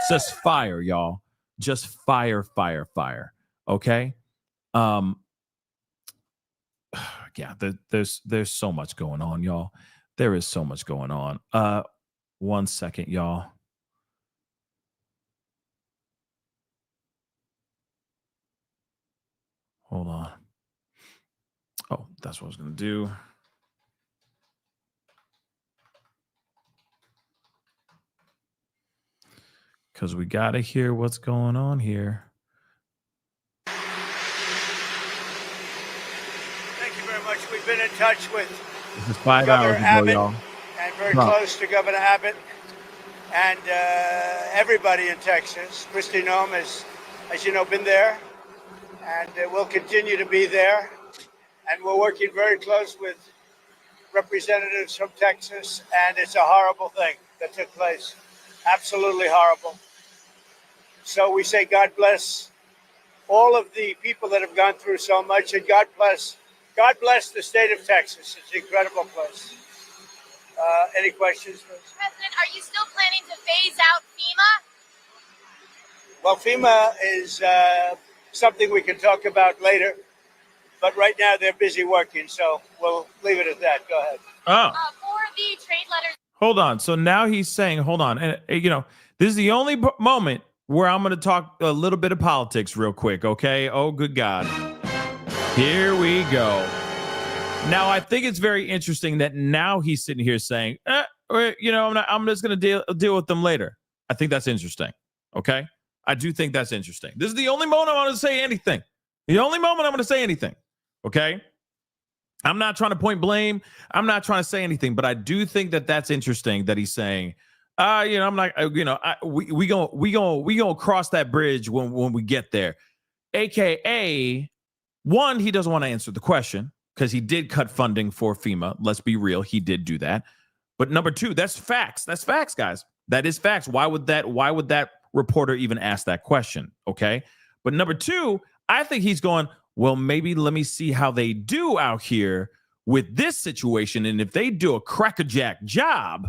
just fire, y'all. Just fire, fire, fire. Okay. Yeah, there's so much going on, y'all. There is so much going on. 1 second, y'all. Hold on. Oh, that's what I was gonna do. Because we gotta hear what's going on here. We've been in touch with This is 5 Governor hours ago, Abbott, y'all. and very close to Governor Abbott and everybody in Texas. Kristi Noem has, as you know, been there, and will continue to be there. And we're working very close with representatives from Texas, and it's a horrible thing that took place. Absolutely horrible. So we say God bless all of the people that have gone through so much, and God bless the state of Texas. It's an incredible place. Any questions? President, are you still planning to phase out FEMA? Well, FEMA is something we can talk about later. But right now they're busy working, so we'll leave it at that. Go ahead. Oh. For the trade letters. Hold on. So now he's saying, hold on. And, this is the only moment where I'm going to talk a little bit of politics real quick, okay? Oh, good God. Here we go. Now, I think it's very interesting that now he's sitting here saying, I'm just going to deal with them later. I think that's interesting, okay? I do think that's interesting. This is the only moment I want to say anything. The only moment I'm going to say anything, okay? I'm not trying to point blame. I'm not trying to say anything, but I do think that that's interesting that he's saying, I'm not, we gonna cross that bridge when we get there. AKA, one, he doesn't want to answer the question because he did cut funding for FEMA. Let's be real, he did do that. But number two, that's facts. That's facts, guys. That is facts. Why would that reporter even ask that question? Okay. But number two, I think he's going, well, maybe let me see how they do out here with this situation. And if they do a crackerjack job,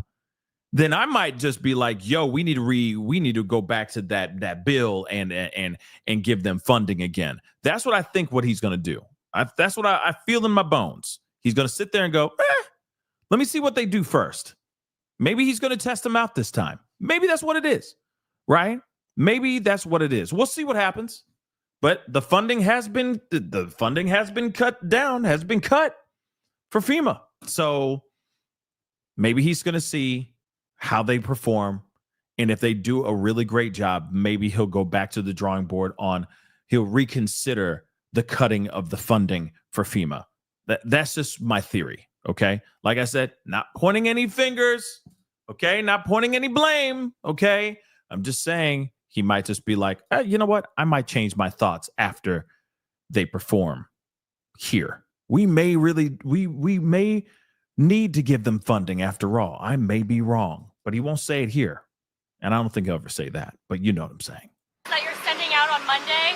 then I might just be like, yo, we need to go back to that bill and give them funding again. That's what I think what he's going to do. That's what I feel in my bones. He's going to sit there and go, let me see what they do first. Maybe he's going to test them out this time. Maybe that's what it is, right? Maybe that's what it is. We'll see what happens. But the funding has been cut down, has been cut for FEMA. So maybe he's going to see how they perform. And if they do a really great job, maybe he'll go back to the drawing board he'll reconsider the cutting of the funding for FEMA. That's just my theory. Okay. Like I said, not pointing any fingers. Okay. Not pointing any blame. Okay. I'm just saying he might just be like, you know what? I might change my thoughts after they perform here. We may need to give them funding after all. I may be wrong, but he won't say it here. And I don't think he'll ever say that, but you know what I'm saying. That you're sending out on Monday.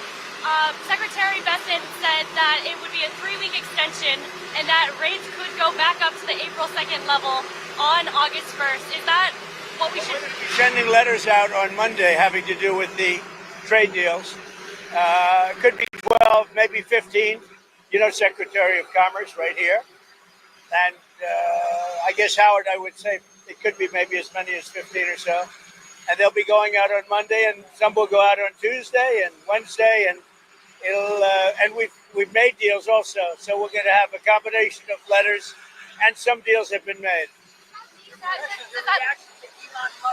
Secretary Besson said that it would be a 3-week extension and that rates could go back up to the April 2nd level on August 1st. Is that what we should be sending letters out on Monday having to do with the trade deals? It could be 12, maybe 15. You know, Secretary of Commerce right here. And I guess, Howard, I would say it could be maybe as many as 15 or so. And they'll be going out on Monday, and some will go out on Tuesday and Wednesday, and we've made deals also. So we're going to have a combination of letters, and some deals have been made.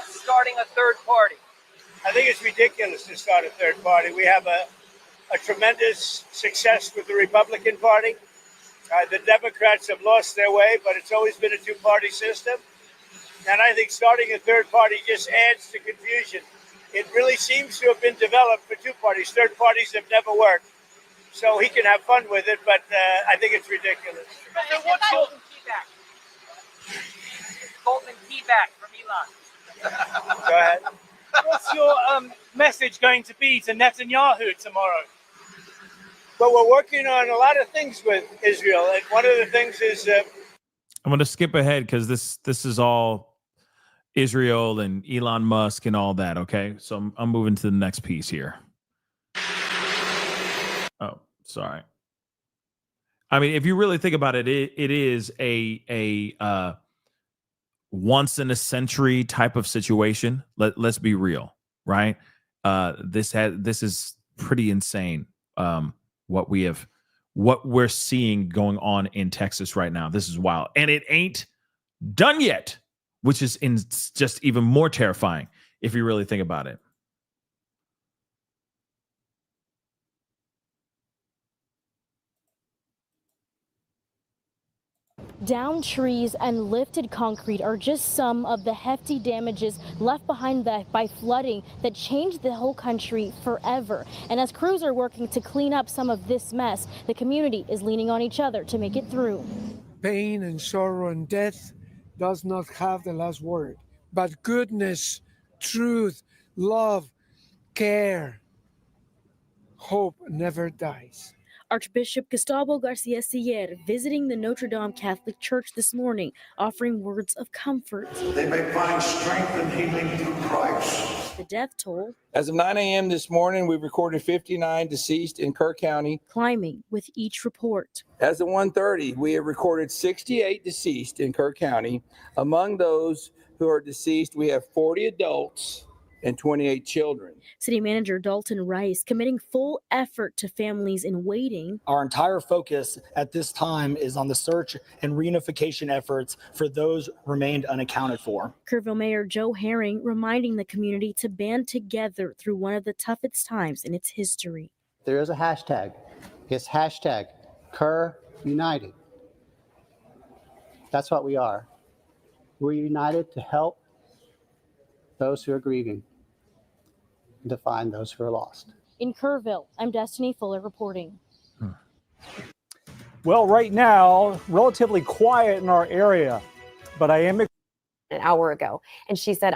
Starting a third party. I think it's ridiculous to start a third party. We have a tremendous success with the Republican Party. The Democrats have lost their way, but it's always been a two-party system. And I think starting a third party just adds to confusion. It really seems to have been developed for two parties. Third parties have never worked. So he can have fun with it, but I think it's ridiculous. So what's Golden key back from Elon? Go ahead. What's your message going to be to Netanyahu tomorrow? But we're working on a lot of things with Israel. And one of the things is... I'm going to skip ahead because this is all Israel and Elon Musk and all that, okay? So I'm moving to the next piece here. Oh, sorry. I mean, if you really think about it, it is a once in a century type of situation. Let's be real, right? This is pretty insane. What we're seeing going on in Texas right now. This is wild. And it ain't done yet, which is just even more terrifying if you really think about it. Downed trees and lifted concrete are just some of the hefty damages left behind by flooding that changed the whole country forever. And as crews are working to clean up some of this mess, the community is leaning on each other to make it through. Pain and sorrow and death does not have the last word, but goodness, truth, love, care, hope never dies. Archbishop Gustavo Garcia Siller visiting the Notre Dame Catholic Church this morning, offering words of comfort. They may find strength and healing through Christ. The death toll. As of 9 a.m. this morning, we've recorded 59 deceased in Kerr County. Climbing with each report. As of 1:30, we have recorded 68 deceased in Kerr County. Among those who are deceased, we have 40 adults and 28 children. City Manager Dalton Rice committing full effort to families in waiting. Our entire focus at this time is on the search and reunification efforts for those remained unaccounted for. Kerrville Mayor Joe Herring reminding the community to band together through one of the toughest times in its history. There is a hashtag. It's hashtag Kerr United. That's what we are. We're united to help those who are grieving, to find those who are lost. In Kerrville, I'm Destiny Fuller reporting. Well, right now, relatively quiet in our area, but I am... An hour ago, and she said,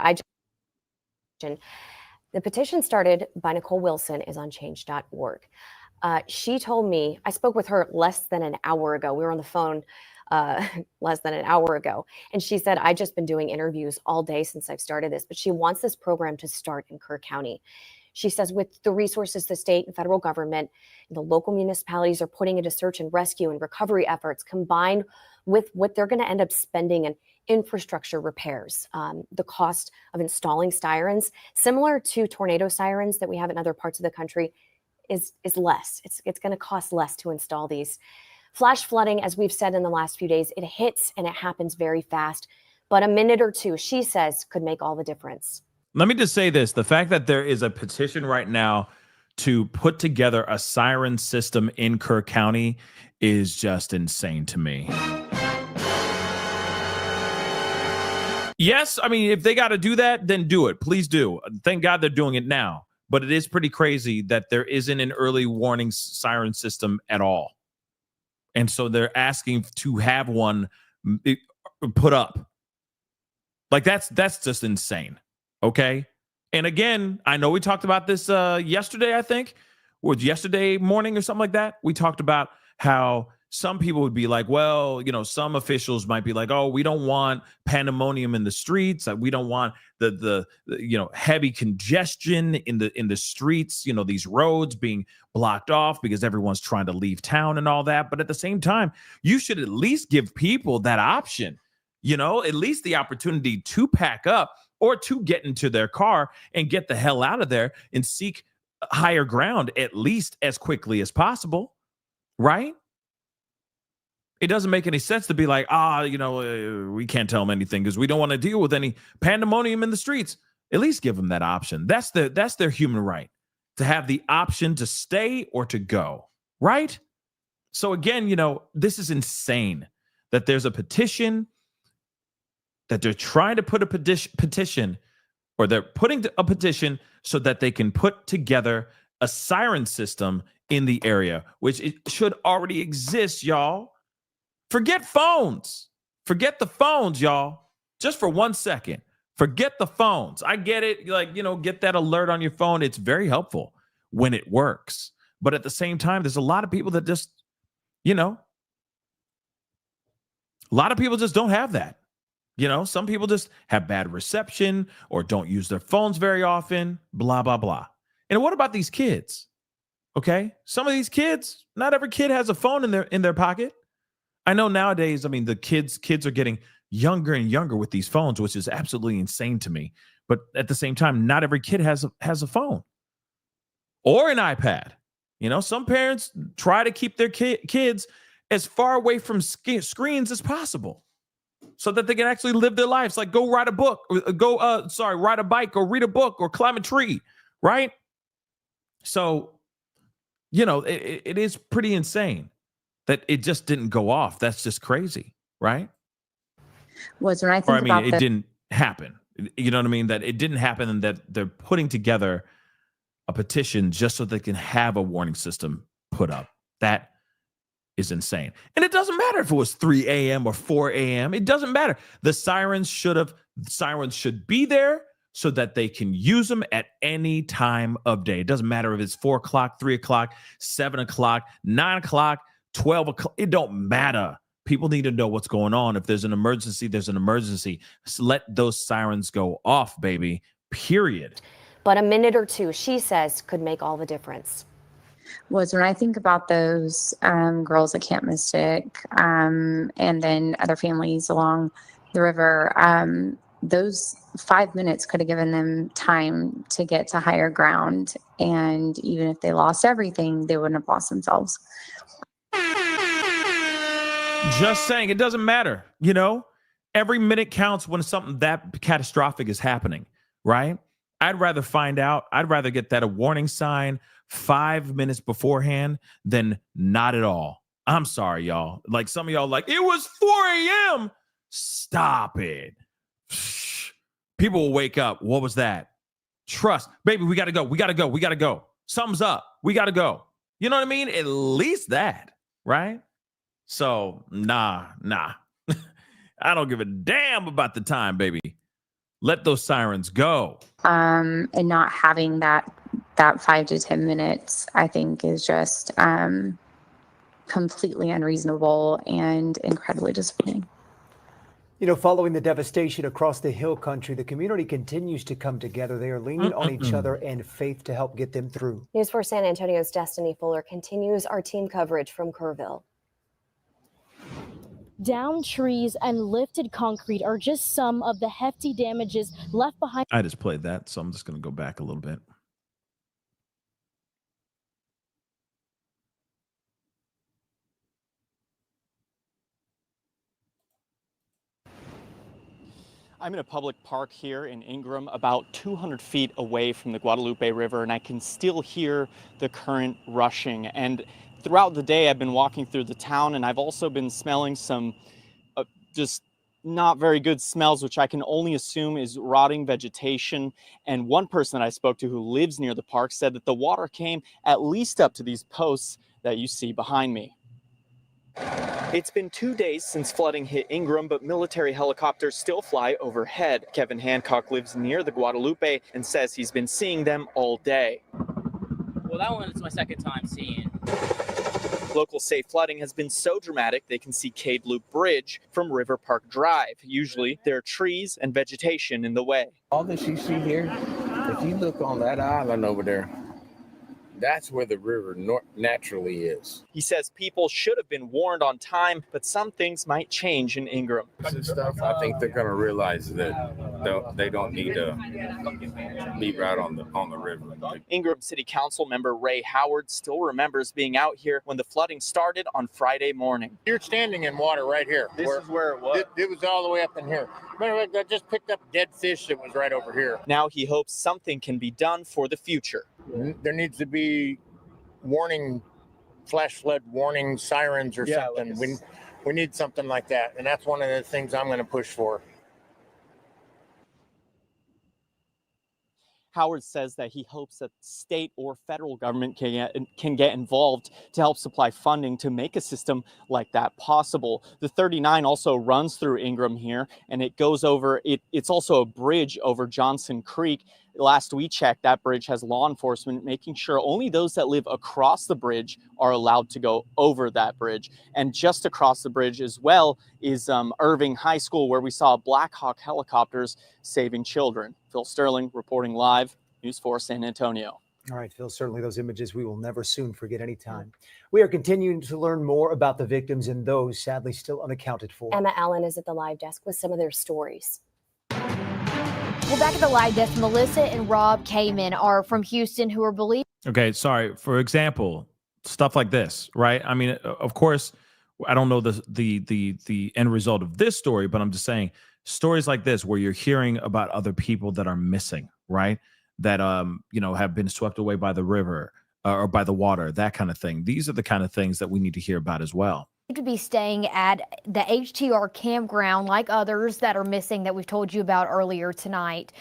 the petition started by Nicole Wilson is on change.org. She told me, I spoke with her less than an hour ago. We were on the phone less than an hour ago. And she said, I've just been doing interviews all day since I've started this, but she wants this program to start in Kerr County. She says with the resources the state and federal government and the local municipalities are putting into search and rescue and recovery efforts combined with what they're going to end up spending infrastructure repairs. The cost of installing sirens, similar to tornado sirens that we have in other parts of the country, is less. It's going to cost less to install these. Flash flooding, as we've said in the last few days, it hits and it happens very fast. But a minute or two, she says, could make all the difference. Let me just say this. The fact that there is a petition right now to put together a siren system in Kerr County is just insane to me. Yes, I mean, if they got to do that, then do it. Please do. Thank God they're doing it now. But it is pretty crazy that there isn't an early warning siren system at all. And so they're asking to have one put up. Like that's just insane. Okay. And again, I know we talked about this yesterday, I think, or yesterday morning or something like that. We talked about how some people would be like, well, you know, some officials might be like, oh, we don't want pandemonium in the streets. We don't want the you know, heavy congestion in the streets, you know, these roads being blocked off because everyone's trying to leave town and all that. But at the same time, you should at least give people that option, you know, at least the opportunity to pack up or to get into their car and get the hell out of there and seek higher ground at least as quickly as possible. Right? It doesn't make any sense to be like, you know, we can't tell them anything because we don't want to deal with any pandemonium in the streets. At least give them that option. That's their human right, to have the option to stay or to go, right? So again, you know, this is insane that there's a petition, that they're trying to put a petition, or they're putting a petition so that they can put together a siren system in the area, which it should already exist, y'all. Forget phones. Forget the phones, y'all. Just for 1 second. Forget the phones. I get it. Like, you know, get that alert on your phone. It's very helpful when it works. But at the same time, there's a lot of people that just, you know, a lot of people just don't have that. You know, some people just have bad reception or don't use their phones very often, blah, blah, blah. And what about these kids? Okay. Some of these kids, not every kid has a phone in their pocket. I know nowadays, I mean, the kids are getting younger and younger with these phones, which is absolutely insane to me. But at the same time, not every kid has a phone or an iPad. You know, some parents try to keep their kids as far away from screens as possible so that they can actually live their lives. Like go ride a book, ride a bike or read a book or climb a tree, right? So, you know, it is pretty insane that it just didn't go off. That's just crazy, right? Was when I think about it didn't happen. You know what I mean? That it didn't happen, and that they're putting together a petition just so they can have a warning system put up. That is insane. And it doesn't matter if it was 3 a.m. or 4 a.m. It doesn't matter. The sirens should be there so that they can use them at any time of day. It doesn't matter if it's 4 o'clock, 3 o'clock, 7 o'clock, 9 o'clock, 12 o'clock. It don't matter. People need to know what's going on. If there's an emergency, there's an emergency. So let those sirens go off, baby. Period. But a minute or two, she says, could make all the difference. Was when I think about those girls at Camp Mystic and then other families along the river, those 5 minutes could have given them time to get to higher ground. And even if they lost everything, they wouldn't have lost themselves. Just saying, it doesn't matter. You know, every minute counts when something that catastrophic is happening, right? I'd rather get that a warning sign 5 minutes beforehand than not at all. I'm sorry, y'all. Like some of y'all like, it was 4 a.m. Stop it. People will wake up. What was that? Trust. Baby, we got to go. We got to go. We got to go. Something's up. We got to go. You know what I mean? At least that, right? So, nah. I don't give a damn about the time, baby. Let those sirens go. And not having that 5 to 10 minutes, I think, is just completely unreasonable and incredibly disappointing. You know, following the devastation across the hill country, the community continues to come together. They are leaning on each other and faith to help get them through. News 4 San Antonio's Destiny Fuller continues our team coverage from Kerrville. Downed trees and lifted concrete are just some of the hefty damages left behind. I just played that, so I'm just going to go back a little bit. I'm in a public park here in Ingram, about 200 feet away from the Guadalupe River, and I can still hear the current rushing. And throughout the day, I've been walking through the town, and I've also been smelling some just not very good smells, which I can only assume is rotting vegetation. And one person that I spoke to who lives near the park said that the water came at least up to these posts that you see behind me. It's been 2 days since flooding hit Ingram, but military helicopters still fly overhead. Kevin Hancock lives near the Guadalupe and says he's been seeing them all day. Well, that one is my second time seeing. Locals say flooding has been so dramatic they can see Cade Loop Bridge from River Park Drive. Usually there are trees and vegetation in the way. All that you see here, if you look on that island over there, that's where the river naturally is. He says people should have been warned on time, but some things might change in Ingram. Stuff, I think they're going to realize that they don't need to be right on the river. Ingram City Council member Ray Howard still remembers being out here when the flooding started on Friday morning. You're standing in water right here. This is where it was. It was all the way up in here. Remember, I just picked up dead fish that was right over here. Now he hopes something can be done for the future. There needs to be warning, flash flood warning sirens or something. We need something like that, and that's one of the things I'm going to push for. Howard says that he hopes that state or federal government can get involved to help supply funding to make a system like that possible. The 39 also runs through Ingram here, and it goes over, it's also a bridge over Johnson Creek. Last we checked, that bridge has law enforcement making sure only those that live across the bridge are allowed to go over that bridge. And just across the bridge as well is Irving High School, where we saw Black Hawk helicopters saving children. Phil Sterling reporting live, News 4 San Antonio. All right, Phil, certainly those images we will never soon forget anytime. We are continuing to learn more about the victims and those sadly still unaccounted for. Emma Allen is at the live desk with some of their stories. Well, back at the live desk, Melissa and Rob Kamen are from Houston who are believed. Okay, sorry. For example, stuff like this, right? I mean, of course, I don't know the end result of this story, but I'm just saying stories like this where you're hearing about other people that are missing, right? That have been swept away by the river or by the water, that kind of thing. These are the kind of things that we need to hear about as well. To be staying at the HTR campground like others that are missing that we've told you about earlier tonight.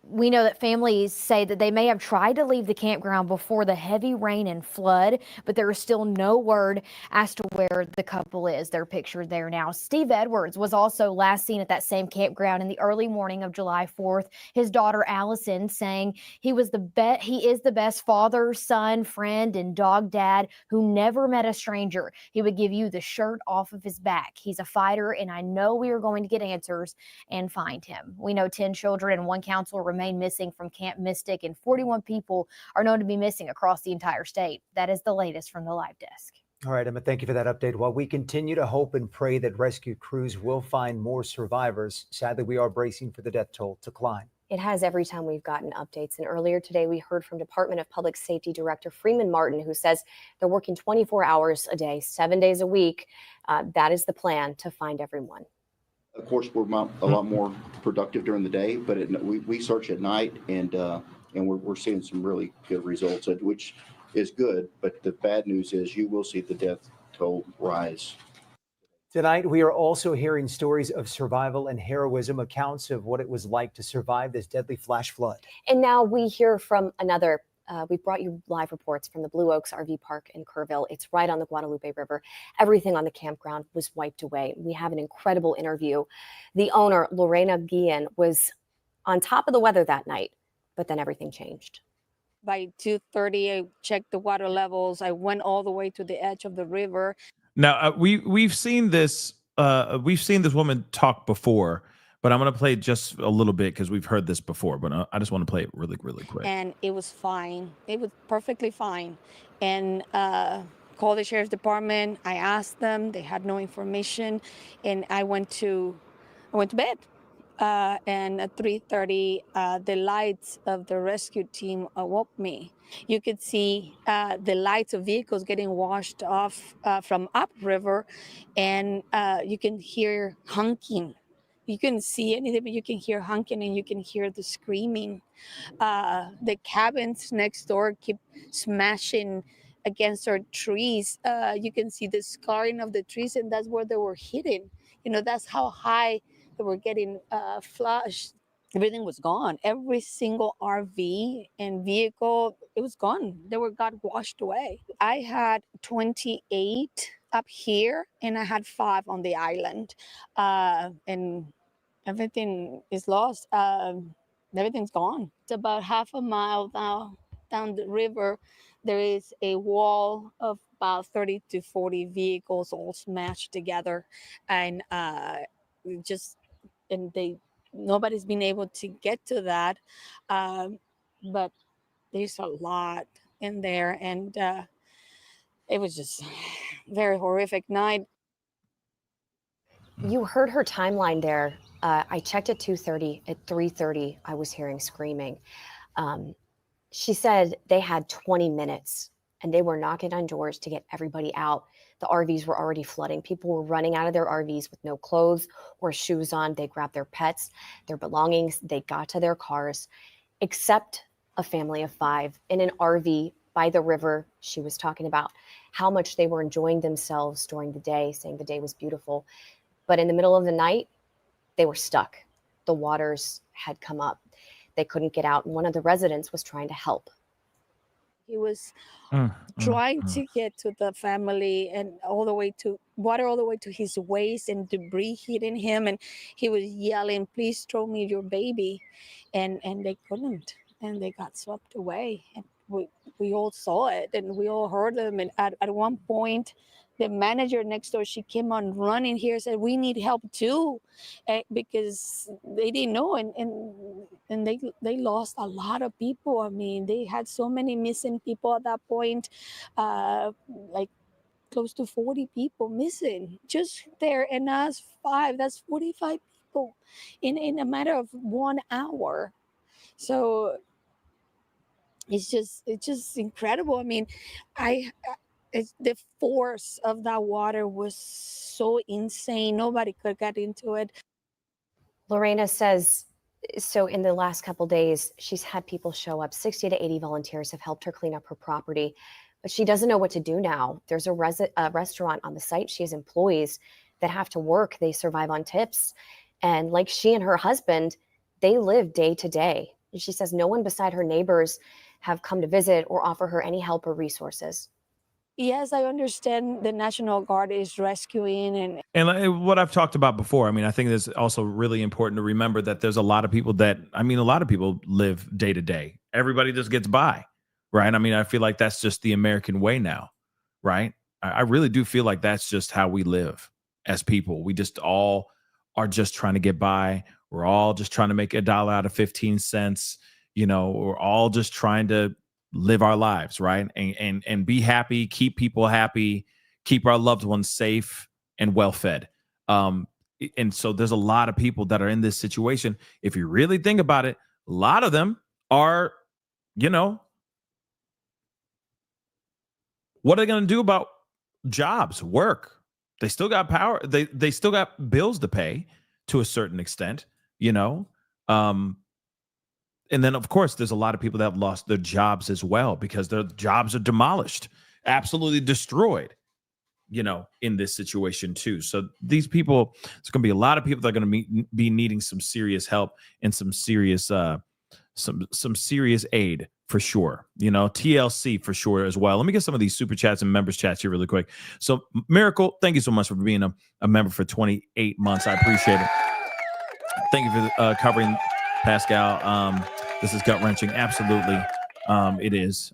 We know that families say that they may have tried to leave the campground before the heavy rain and flood, but there is still no word as to where the couple is. They're pictured there now. Steve Edwards was also last seen at that same campground in the early morning of July 4th. His daughter Allison saying he is the best father, son, friend, and dog dad who never met a stranger. He would give you the shirt off of his back. He's a fighter, and I know we are going to get answers and find him. We know 10 children and one counselor remain missing from Camp Mystic, and 41 people are known to be missing across the entire state. That is the latest from the live desk. All right, Emma, thank you for that update. While we continue to hope and pray that rescue crews will find more survivors, sadly, we are bracing for the death toll to climb. It has every time we've gotten updates. And earlier today, we heard from Department of Public Safety Director Freeman Martin, who says they're working 24 hours a day, 7 days a week. That is the plan to find everyone. Of course, we're a lot more productive during the day, but we search at night, and we're seeing some really good results, which is good. But the bad news is you will see the death toll rise. Tonight, we are also hearing stories of survival and heroism, accounts of what it was like to survive this deadly flash flood. And now we hear from another. We brought you live reports from the Blue Oaks RV Park in Kerrville. It's right on the Guadalupe River. Everything on the campground was wiped away. We have an incredible interview. The owner, Lorena Guillen, was on top of the weather that night, but then everything changed. By 2:30, I checked the water levels. I went all the way to the edge of the river. Now we've seen this woman talk before, but I'm going to play just a little bit because we've heard this before. But I just want to play it really quick. And it was fine. It was perfectly fine. And called the sheriff's department. I asked them. They had no information, and I went to bed. And at 3:30, the lights of the rescue team awoke me. You could see the lights of vehicles getting washed off from upriver, and you can hear honking. You couldn't see anything, but you can hear honking and you can hear the screaming. The cabins next door keep smashing against our trees. You can see the scarring of the trees, and that's where they were hitting. That's how high they were getting flushed. Everything was gone. Every single RV and vehicle, it was gone. Got washed away. I had 28 up here, and I had 5 on the island, and everything is lost. Everything's gone. It's about half a mile now down the river. There is a wall of about 30 to 40 vehicles all smashed together, and nobody's been able to get to that, but there's a lot in there, and it was just very horrific night. You heard her timeline there. I checked at 2:30. At 3:30, I was hearing screaming. She said they had 20 minutes and they were knocking on doors to get everybody out. The RVs were already flooding. People were running out of their RVs with no clothes or shoes on. They grabbed their pets, their belongings. They got to their cars, except a family of 5 in an RV by the river. She was talking about how much they were enjoying themselves during the day, saying the day was beautiful. But in the middle of the night, they were stuck. The waters had come up. They couldn't get out. And one of the residents was trying to help. He was trying to get to the family and all the way to water, all the way to his waist, and debris hitting him. And he was yelling, "Please throw me your baby." And they couldn't. And they got swept away. And we all saw it and we all heard them. And at one point, the manager next door, she came on running here, said, "We need help too," because they didn't know, and they lost a lot of people. I mean, they had so many missing people at that point, like close to 40 people missing just there, and us 5. That's 45 people in a matter of 1 hour. So it's just incredible. I mean, the force of that water was so insane. Nobody could get into it. Lorena says, so in the last couple days, she's had people show up. 60 to 80 volunteers have helped her clean up her property, but she doesn't know what to do now. There's a restaurant on the site. She has employees that have to work. They survive on tips. And like she and her husband, they live day to day. And she says no one beside her neighbors have come to visit or offer her any help or resources. Yes, I understand the National Guard is rescuing And what I've talked about before, I mean, I think it's also really important to remember that there's a lot of people live day to day. Everybody just gets by, right? I mean, I feel like that's just the American way now, right? I really do feel like that's just how we live as people. We just all are just trying to get by. We're all just trying to make $1 out of 15 cents. We're all just trying to live our lives, right? And be happy, keep people happy, keep our loved ones safe and well fed. And so there's a lot of people that are in this situation. If you really think about it, a lot of them are, what are they going to do about jobs, work? They still got power. They still got bills to pay to a certain extent, and then, of course, there's a lot of people that have lost their jobs as well because their jobs are demolished, absolutely destroyed, in this situation too. So these people, it's going to be a lot of people that are going to be needing some serious help and some serious aid for sure. TLC for sure as well. Let me get some of these super chats and members chats here really quick. So Miracle, thank you so much for being a member for 28 months. I appreciate it. Thank you for covering Pascal. This is gut wrenching. Absolutely. It is.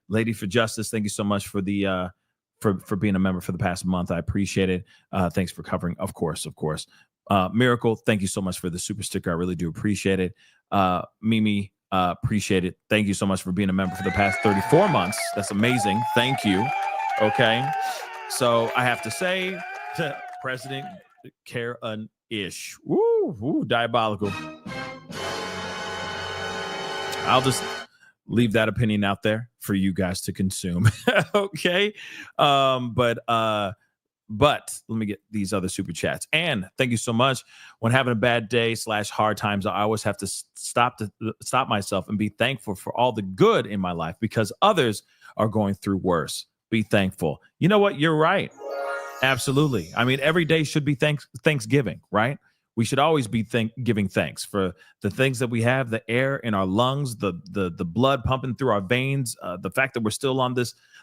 Lady for Justice, thank you so much for the for being a member for the past month. I appreciate it. Thanks for covering. Of course. Miracle, thank you so much for the super sticker. I really do appreciate it. Mimi, appreciate it. Thank you so much for being a member for the past 34 months. That's amazing. Thank you. Okay. So I have to say, President Karen-ish. Woo, diabolical. I'll just leave that opinion out there for you guys to consume. Okay. But let me get these other super chats. And thank you so much. When having a bad day / hard times, I always have to stop myself and be thankful for all the good in my life because others are going through worse. Be thankful. You know what? You're right. Absolutely. I mean, every day should be Thanksgiving, right? We should always be giving thanks for the things that we have, the air in our lungs, the blood pumping through our veins, the fact that we're still on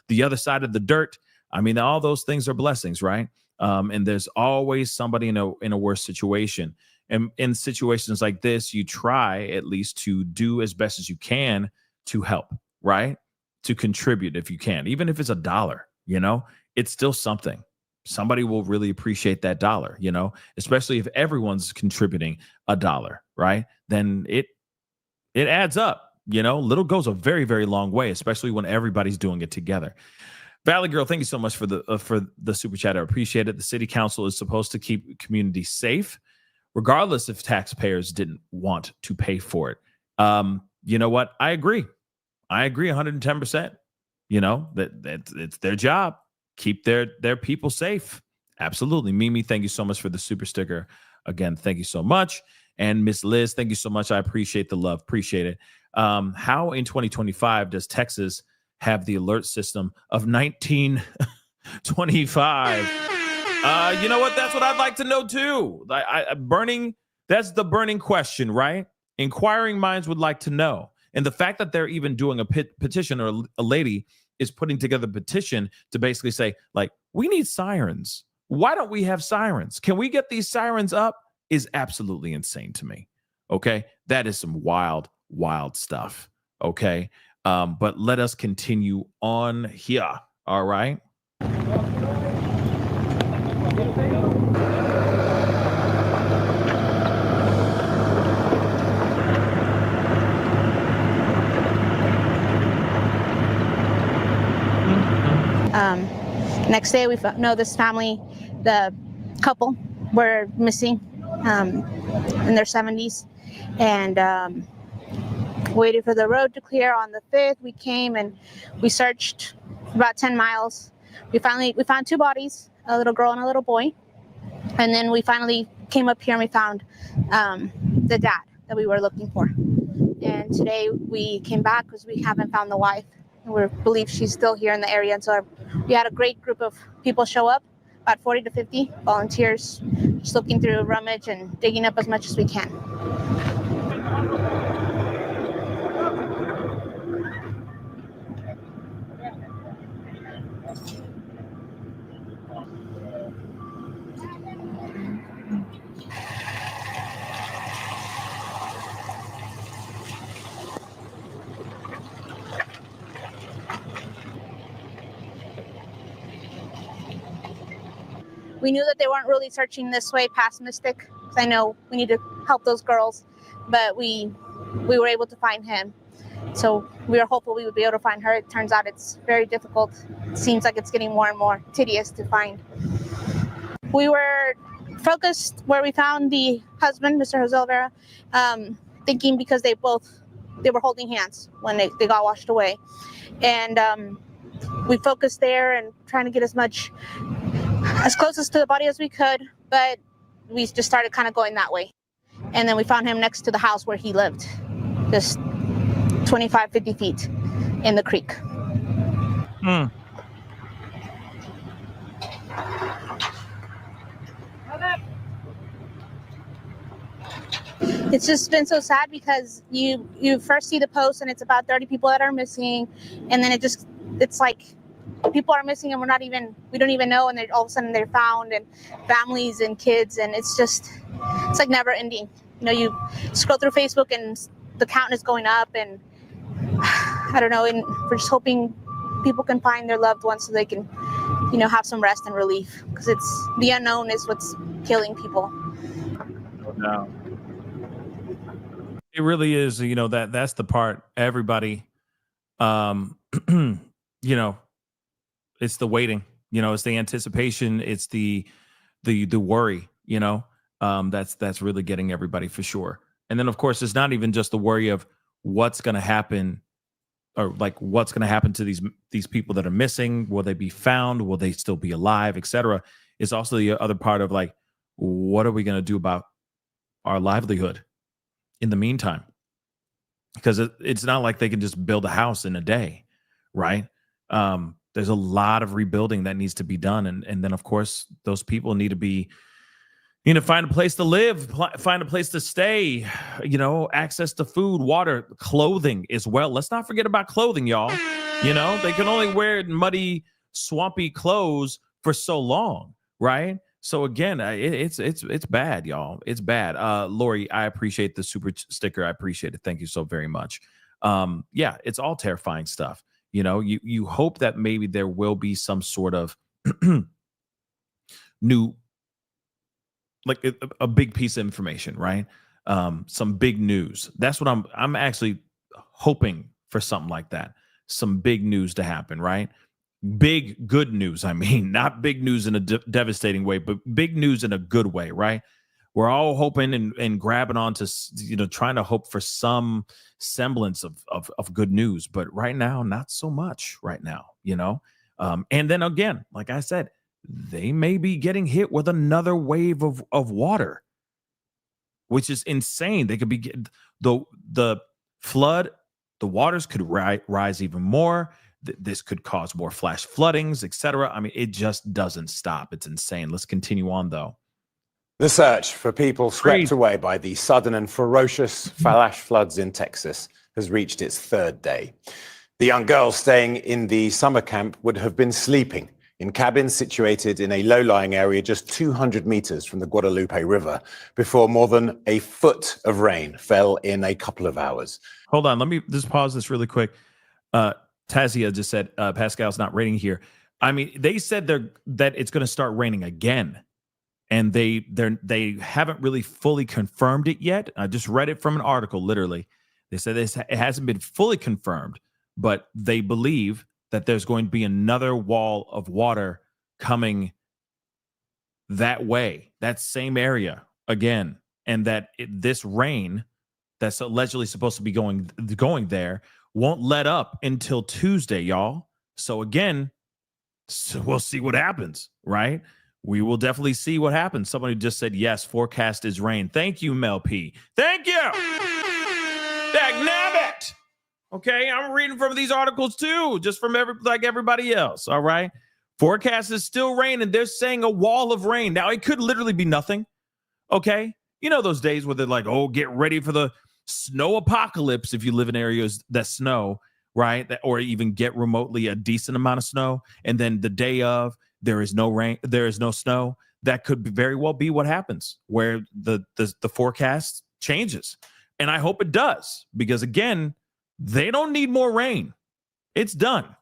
the other side of the dirt. I mean, all those things are blessings, right? And there's always somebody in a worse situation. And in situations like this, you try at least to do as best as you can to help, right? To contribute if you can, even if it's $1, it's still something. Somebody will really appreciate that $1, especially if everyone's contributing $1, right? Then it adds up, little goes a very, very long way, especially when everybody's doing it together. Valley Girl, thank you so much for the super chat. I appreciate it. The city council is supposed to keep communities safe, regardless if taxpayers didn't want to pay for it. You know what? I agree 110%. That it's their job. Keep their people safe. Absolutely. Mimi, thank you so much for the super sticker. Again, thank you so much. And Miss Liz, thank you so much. I appreciate the love. Appreciate it. How in 2025 does Texas have the alert system of 1925? You know what? That's what I'd like to know too. That's the burning question, right? Inquiring minds would like to know. And the fact that they're even doing a petition, or a lady is putting together a petition to basically say, like, we need sirens. Why don't we have sirens? Can we get these sirens up? Is absolutely insane to me. Okay. That is some wild, wild stuff. Okay. But let us continue on here. All right. Next day, we know this family, the couple, were missing in their 70s, and waited for the road to clear. On the 5th, we came and we searched about 10 miles. We found 2 bodies, a little girl and a little boy, and then we finally came up here and we found the dad that we were looking for. And today we came back because we haven't found the wife. We believe she's still here in the area. And so we had a great group of people show up, about 40 to 50 volunteers, just looking through rummage and digging up as much as we can. We knew that they weren't really searching this way past Mystic, because I know we need to help those girls, but we were able to find him. So we were hopeful we would be able to find her. It turns out it's very difficult. It seems like it's getting more and more tedious to find. We were focused where we found the husband, Mr. Jose Olvera, thinking because they were holding hands when they got washed away. And we focused there and trying to get as closest to the body as we could, but we just started kind of going that way. And then we found him next to the house where he lived, just 25, 50 feet in the creek. It's just been so sad because you first see the post and it's about 30 people that are missing, and then it's like people are missing and we don't even know, and then all of a sudden they're found, and families and kids, and it's like never ending. You scroll through Facebook and the count is going up, and I don't know, and we're just hoping people can find their loved ones so they can, have some rest and relief, because it's the unknown is what's killing people. No. It really is, that's the part everybody, It's the waiting, it's the anticipation. It's the worry, that's really getting everybody for sure. And then of course, it's not even just the worry of what's going to happen, or like what's going to happen to these people that are missing. Will they be found? Will they still be alive, etc.? It's also the other part of like, what are we going to do about our livelihood in the meantime? Because it's not like they can just build a house in a day, right? There's a lot of rebuilding that needs to be done. And then, of course, those people need to find a place to live, find a place to stay, access to food, water, clothing as well. Let's not forget about clothing, y'all. They can only wear muddy, swampy clothes for so long, right? So again, it's bad, y'all. It's bad. Lori, I appreciate the super sticker. I appreciate it. Thank you so very much. Yeah, it's all terrifying stuff. You hope that maybe there will be some sort of new, like a big piece of information, right? Some big news. That's what I'm actually hoping for, something like that. Some big news to happen, right? Big good news. I mean, not big news in a devastating way, but big news in a good way, right? We're all hoping and grabbing onto, trying to hope for some semblance of good news. But right now, not so much right now, and then again, like I said, they may be getting hit with another wave of water, which is insane. They could be the flood, the waters could rise even more. This could cause more flash floodings, etc. I mean, it just doesn't stop. It's insane. Let's continue on, though. The search for people swept away by the sudden and ferocious flash floods in Texas has reached its third day. The young girls staying in the summer camp would have been sleeping in cabins situated in a low-lying area just 200 meters from the Guadalupe River before more than a foot of rain fell in a couple of hours. Hold on. Let me just pause this really quick. Tazia just said Pascal's not raining here. I mean, they said that it's going to start raining again, and they haven't really fully confirmed it yet. I just read it from an article. Literally, they said it hasn't been fully confirmed, but they believe that there's going to be another wall of water coming that way, that same area again, and that this rain that's allegedly supposed to be going there won't let up until Tuesday, y'all. So again, we'll see what happens, right? We will definitely see what happens. Somebody just said, yes, forecast is rain. Thank you, Mel P. Thank you. Dagnabbit. Okay, I'm reading from these articles too, just from like everybody else, all right? Forecast is still raining. They're saying a wall of rain. Now, it could literally be nothing, okay? Those days where they're like, oh, get ready for the snow apocalypse if you live in areas that snow, right? Or even get remotely a decent amount of snow. And then the day of, there is no rain, there is no snow. That could very well be what happens, where the forecast changes. And I hope it does, because again, they don't need more rain. It's done.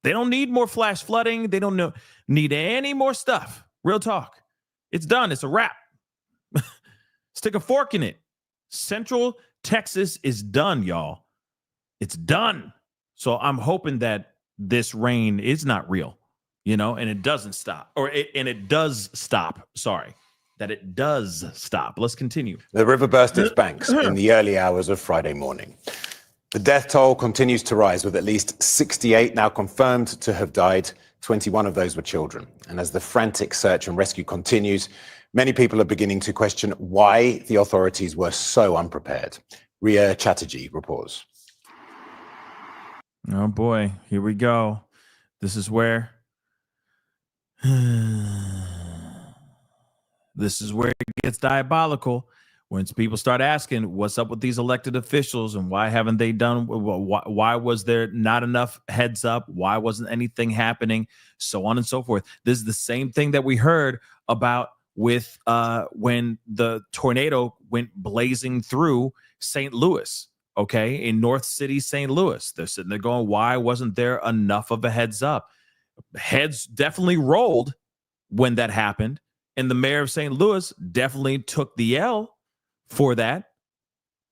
They don't need more flash flooding. They don't need any more stuff. Real talk. It's done. It's a wrap. Stick a fork in it. Central Texas is done, y'all. It's done. So I'm hoping that this rain is not real, and it doesn't stop. And it does stop. Sorry. That it does stop. Let's continue. The river burst its banks in the early hours of Friday morning. The death toll continues to rise, with at least 68 now confirmed to have died. 21 of those were children. And as the frantic search and rescue continues, many people are beginning to question why the authorities were so unprepared. Ria Chatterjee reports. Oh boy, here we go. This is where it gets diabolical. When people start asking what's up with these elected officials and why haven't they done, why was there not enough heads up? Why wasn't anything happening? So on and so forth. This is the same thing that we heard about with when the tornado went blazing through St. Louis, okay, in North City, St. Louis. They're sitting there going, why wasn't there enough of a heads up? Heads definitely rolled when that happened. And the mayor of St. Louis definitely took the L for that.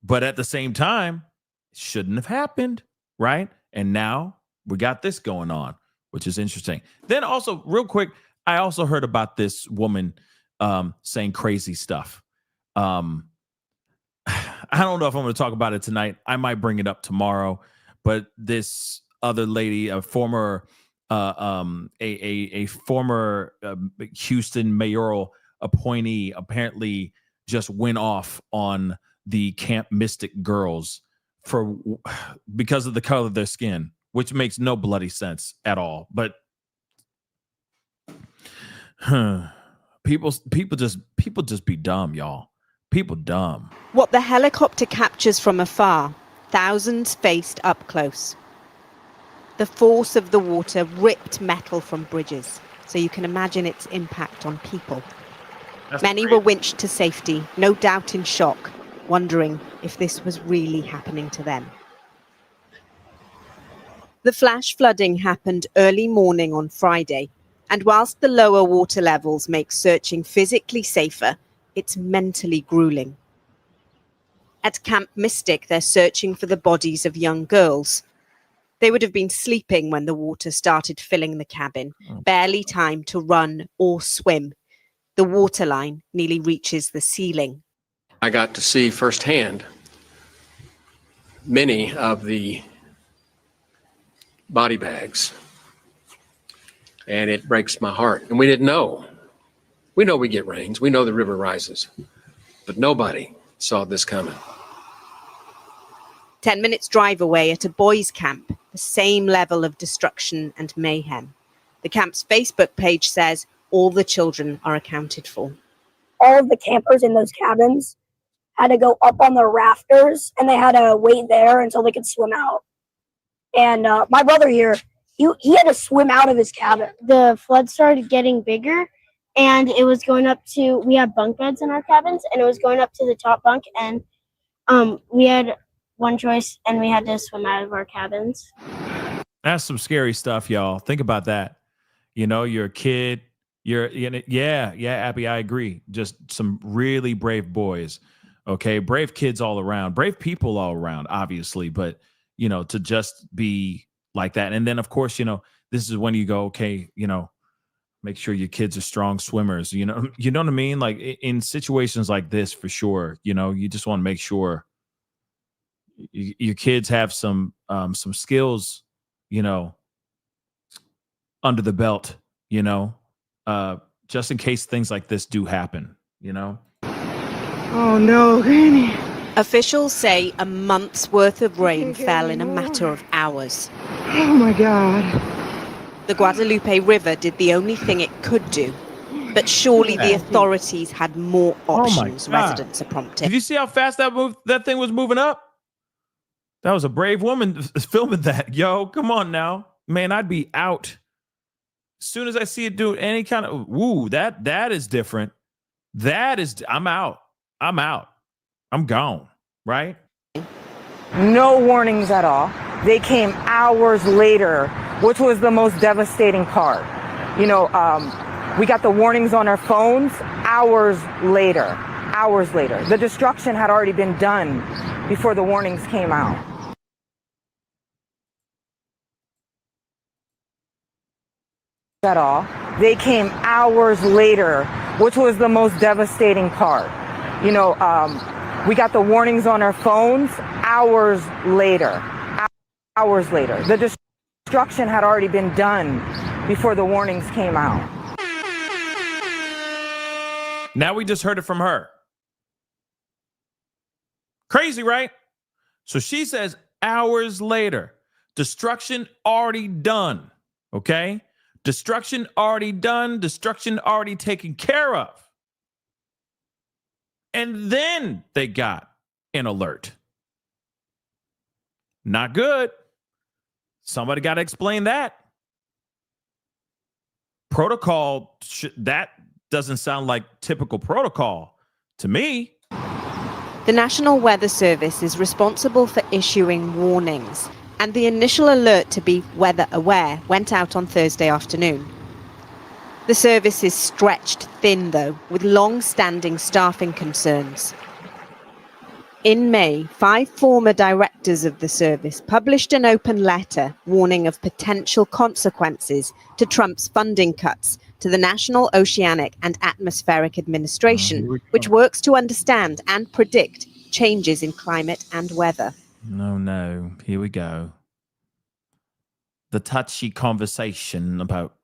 But at the same time, it shouldn't have happened, right? And now we got this going on. which is interesting. Then also, real quick, I also heard about this woman saying crazy stuff. I don't know if I'm going to talk about it tonight. I might bring it up tomorrow. But this other lady, a former former Houston mayoral appointee, apparently just went off on the Camp Mystic girls because of the color of their skin, which makes no bloody sense at all. But people just be dumb, y'all. People dumb. What the helicopter captures from afar, thousands faced up close. The force of the water ripped metal from bridges, so you can imagine its impact on people. Many were winched to safety, no doubt in shock, wondering if this was really happening to them. The flash flooding happened early morning on Friday, and whilst the lower water levels make searching physically safer, it's mentally grueling. At Camp Mystic, they're searching for the bodies of young girls. They would have been sleeping when the water started filling the cabin, barely time to run or swim. The water line nearly reaches the ceiling. I got to see firsthand many of the body bags, and it breaks my heart. And we didn't know. We know we get rains. We know the river rises, but nobody saw this coming. 10 minutes drive away at a boys' camp, the same level of destruction and mayhem. The camp's Facebook page says all the children are accounted for. All of the campers in those cabins had to go up on the rafters, and they had to wait there until they could swim out. And my brother here, he had to swim out of his cabin. The flood started getting bigger, and it was going up to, we had bunk beds in our cabins, and it was going up to the top bunk, and we had one choice, and we had to swim out of our cabins. That's some scary stuff, y'all. Think about that. You know, you're a kid. Yeah, Abby, I agree. Just some really brave boys. Okay, brave kids all around, brave people all around, obviously. But you know, to just be like that, and then of course, you know, this is when you go, okay, you know, make sure your kids are strong swimmers. You know what I mean? Like in situations like this, for sure. You know, you just want to make sure your kids have some skills, you know, under the belt, you know, just in case things like this do happen, you know. Oh no, Granny. Officials say a month's worth of rain fell in a matter of hours. Oh my God. The Guadalupe River did the only thing it could do, but surely the authorities had more options, residents are prompting. Did you see how fast that thing was moving up? That was a brave woman filming that. Yo, come on now. Man, I'd be out. As soon as I see it do any kind of, that is different. I'm out. I'm gone, right? No warnings at all. They came hours later, which was the most devastating part. You know, we got the warnings on our phones hours later. The destruction had already been done before the warnings came out. At all. They came hours later, which was the most devastating part. You know, we got the warnings on our phones hours later. The destruction had already been done before the warnings came out. Now we just heard it from her. Crazy, right? So she says hours later, destruction already done. Okay? Destruction already done, destruction already taken care of. And then they got an alert. Not good. Somebody got to explain that. Protocol, that doesn't sound like typical protocol to me. The National Weather Service is responsible for issuing warnings, and the initial alert to be weather aware went out on Thursday afternoon. The service is stretched thin, though, with long-standing staffing concerns. In May, 5 former directors of the service published an open letter warning of potential consequences to Trump's funding cuts to the National Oceanic and Atmospheric Administration, which works to understand and predict changes in climate and weather. No, here we go. The touchy conversation about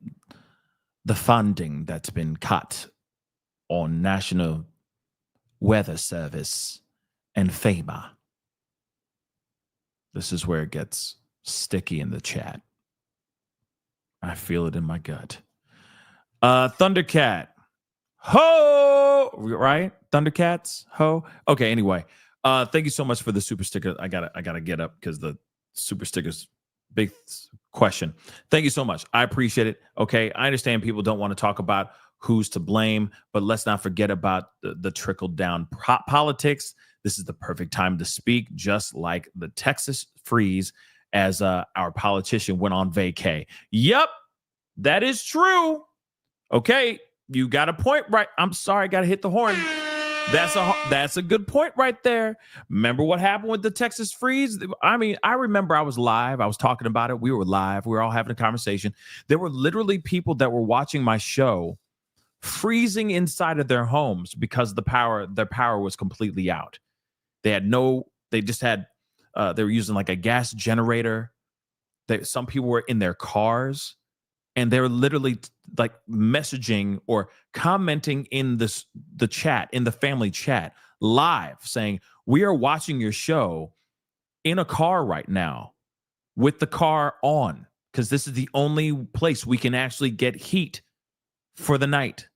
the funding that's been cut on National Weather Service and FEMA. This is where it gets sticky in the chat. I feel it in my gut. Thundercat. Ho! Right? Thundercats? Ho? Okay, anyway. Thank you so much for the super sticker. I gotta get up because the super sticker's big question. Thank you so much. I appreciate it. Okay, I understand people don't want to talk about who's to blame, but let's not forget about the trickle-down politics. This is the perfect time to speak, just like the Texas freeze as our politician went on vacay. Yep, that is true. Okay, you got a point right. I'm sorry, I got to hit the horn. That's a good point right there. Remember what happened with the Texas freeze? I mean, I remember I was live. I was talking about it. We were live. We were all having a conversation. There were literally people that were watching my show freezing inside of their homes because their power was completely out. They were using like a gas generator. Some people were in their cars. And they're literally like messaging or commenting in the chat, in the family chat, live, saying, we are watching your show in a car right now with the car on, because this is the only place we can actually get heat for the night.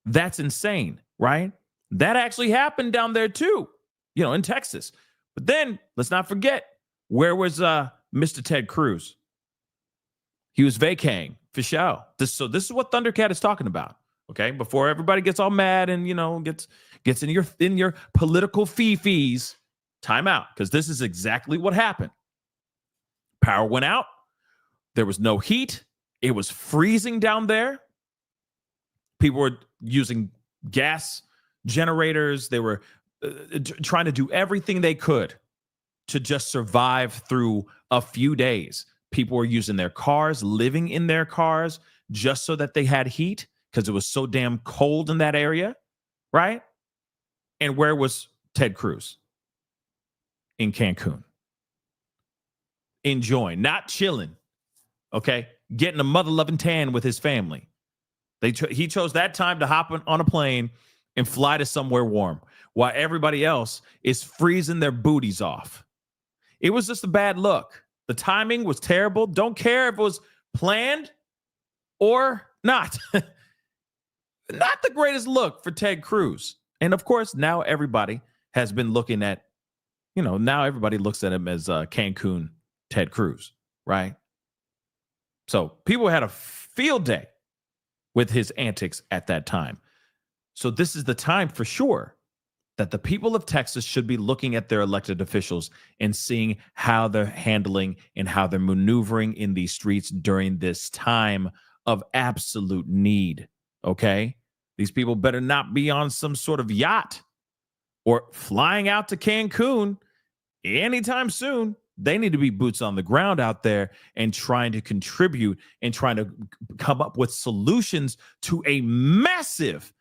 That's insane, right? That actually happened down there too, in Texas. But then let's not forget, where was Mr. Ted Cruz? He was vacaying for show. This is what Thundercat is talking about. Okay, before everybody gets all mad and gets in your political fee-fees, time out, because this is exactly what happened. Power went out. There was no heat. It was freezing down there. People were using gas generators. They were trying to do everything they could to just survive through a few days. People were using their cars, living in their cars, just so that they had heat because it was so damn cold in that area, right? And where was Ted Cruz? In Cancun. Enjoying, not chilling, okay? Getting a mother-loving tan with his family. He chose that time to hop on a plane and fly to somewhere warm while everybody else is freezing their booties off. It was just a bad look. The timing was terrible. Don't care if it was planned or not. Not the greatest look for Ted Cruz. And of course, now everybody has been looking at, now everybody looks at him as Cancun Ted Cruz, right? So people had a field day with his antics at that time. So this is the time for sure that the people of Texas should be looking at their elected officials and seeing how they're handling and how they're maneuvering in these streets during this time of absolute need, okay? These people better not be on some sort of yacht or flying out to Cancun anytime soon. They need to be boots on the ground out there and trying to contribute and trying to come up with solutions to a massive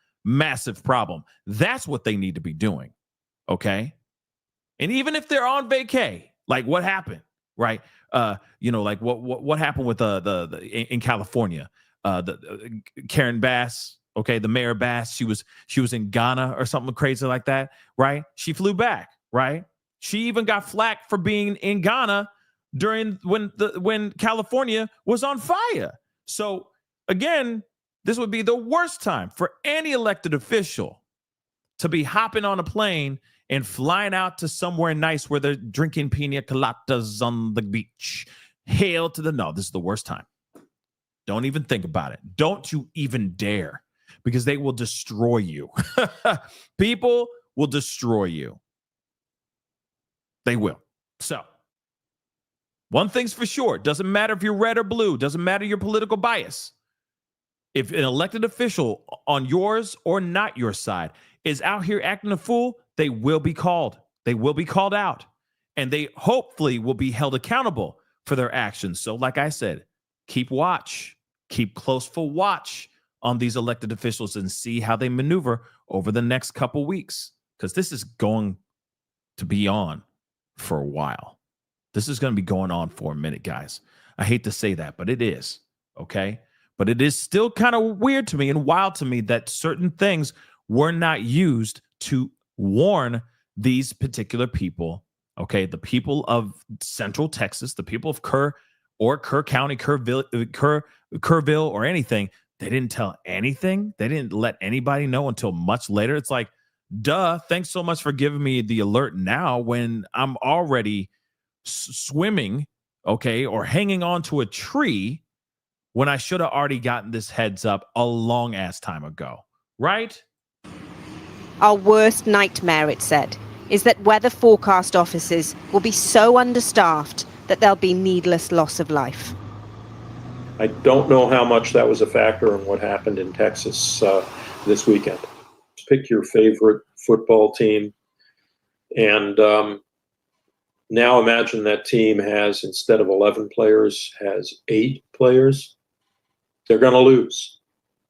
problem. That's what they need to be doing. Okay. And even if they're on vacay, like what happened, right? Like what happened with in California, Karen Bass, okay, the Mayor Bass, she was in Ghana or something crazy like that, right? She flew back, right? She even got flack for being in Ghana during when California was on fire. So again, this would be the worst time for any elected official to be hopping on a plane and flying out to somewhere nice where they're drinking pina coladas on the beach. Hail to no, this is the worst time. Don't even think about it. Don't you even dare, because they will destroy you. People will destroy you. They will. So, one thing's for sure. Doesn't matter if you're red or blue. Doesn't matter your political bias. If an elected official on yours or not your side is out here acting a fool, they will be called. They will be called out, and they hopefully will be held accountable for their actions. So like I said, keep close for watch on these elected officials and see how they maneuver over the next couple weeks, because this is going to be on for a while. This is going to be going on for a minute, guys. I hate to say that, but it is, okay? But it is still kind of weird to me and wild to me that certain things were not used to warn these particular people, okay? The people of Central Texas, the people of Kerr County, Kerrville, or anything. They didn't tell anything. They didn't let anybody know until much later. It's like, duh, thanks so much for giving me the alert now when I'm already swimming, okay, or hanging onto a tree when I should have already gotten this heads up a long ass time ago, right? Our worst nightmare, it said, is that weather forecast officers will be so understaffed that there'll be needless loss of life. I don't know how much that was a factor in what happened in Texas this weekend. Pick your favorite football team, and now imagine that team has, instead of 11 players, has 8 players. They're going to lose.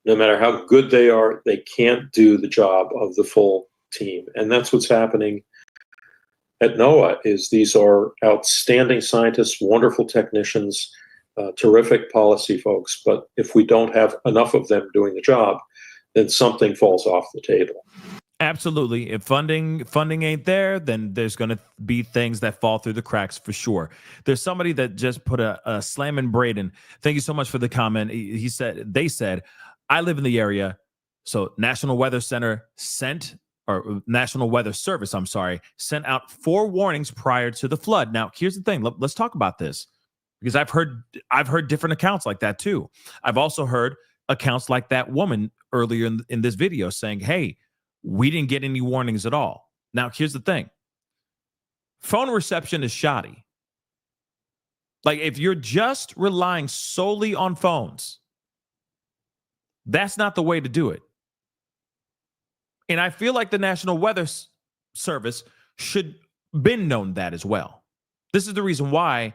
No matter how good they are, they can't do the job of the full team. And that's what's happening at NOAA. Is these are outstanding scientists, wonderful technicians, terrific policy folks. But if we don't have enough of them doing the job, then something falls off the table. Absolutely. If funding ain't there, then there's going to be things that fall through the cracks for sure. There's somebody that just put a slam in Braden. Thank you so much for the comment. They said, I live in the area. So National Weather Service, sent out 4 warnings prior to the flood. Now, here's the thing. Let's talk about this, because I've heard different accounts like that too. I've also heard accounts like that woman earlier in this video saying, hey, we didn't get any warnings at all. Now, here's the thing. Phone reception is shoddy. Like, if you're just relying solely on phones, that's not the way to do it. And I feel like the National Weather Service should been known that as well. This is the reason why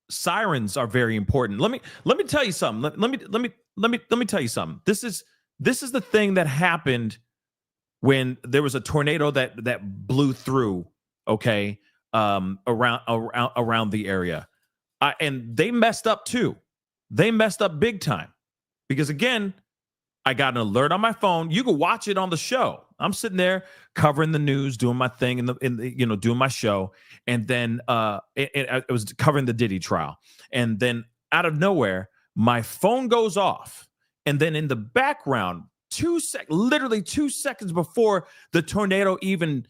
sirens are very important. Let me tell you something. Let me tell you something. This is the thing that happened when there was a tornado that blew through, okay, around the area, and they messed up too. They messed up big time, because again, I got an alert on my phone. You can watch it on the show. I'm sitting there covering the news, doing my thing, doing my show, and then it was covering the Diddy trial, and then out of nowhere, my phone goes off, and then in the background, literally 2 seconds before the tornado even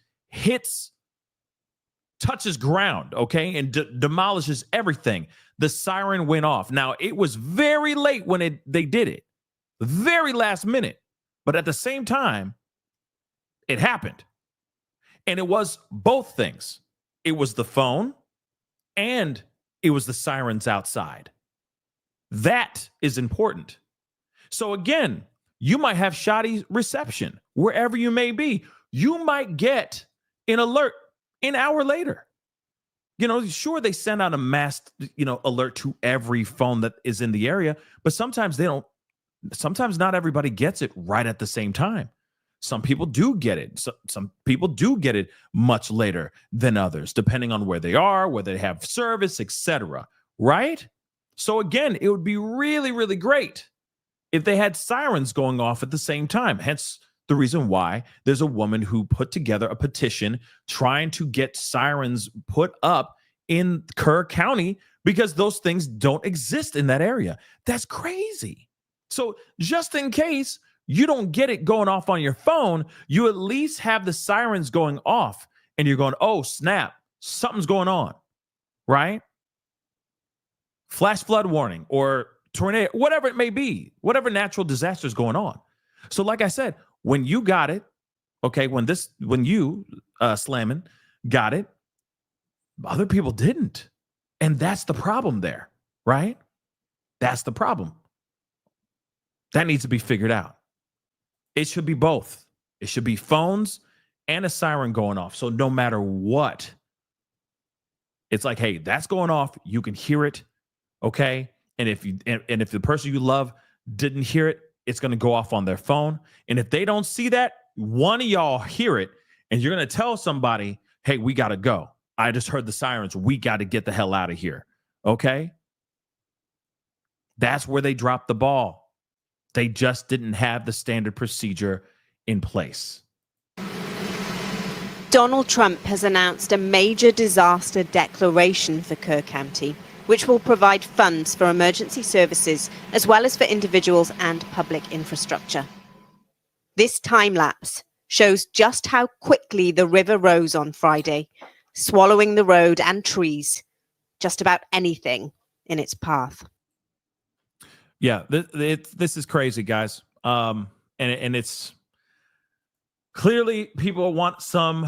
touches ground, okay, and demolishes everything, the siren went off. Now, it was very late when they did it, very last minute, but at the same time, it happened. And it was both things. It was the phone and it was the sirens outside. That is important. So again, you might have shoddy reception wherever you may be. You might get an alert an hour later. Sure, they send out a mass, alert to every phone that is in the area, but sometimes not everybody gets it right at the same time. Some people do get it. Some people do get it much later than others, depending on where they are, whether they have service, etc. Right? So again, it would be really, really great if they had sirens going off at the same time. Hence the reason why there's a woman who put together a petition trying to get sirens put up in Kerr County, because those things don't exist in that area. That's crazy. So just in case you don't get it going off on your phone, you at least have the sirens going off and you're going, oh, snap, something's going on, right? Flash flood warning or tornado, whatever it may be, whatever natural disaster is going on. So like I said, when you got it, okay, when you, Slamming, got it, other people didn't. And that's the problem there, right? That's the problem. That needs to be figured out. It should be both. It should be phones and a siren going off. So no matter what, it's like, hey, that's going off. You can hear it. Okay. And if the person you love didn't hear it, it's going to go off on their phone. And if they don't see that, one of y'all hear it and you're going to tell somebody, hey, we got to go. I just heard the sirens. We got to get the hell out of here. Okay. That's where they dropped the ball. They just didn't have the standard procedure in place. Donald Trump has announced a major disaster declaration for Kerr County, which will provide funds for emergency services as well as for individuals and public infrastructure. This time lapse shows just how quickly the river rose on Friday, swallowing the road and trees, just about anything in its path. Yeah, this is crazy, guys. And it's clearly people want some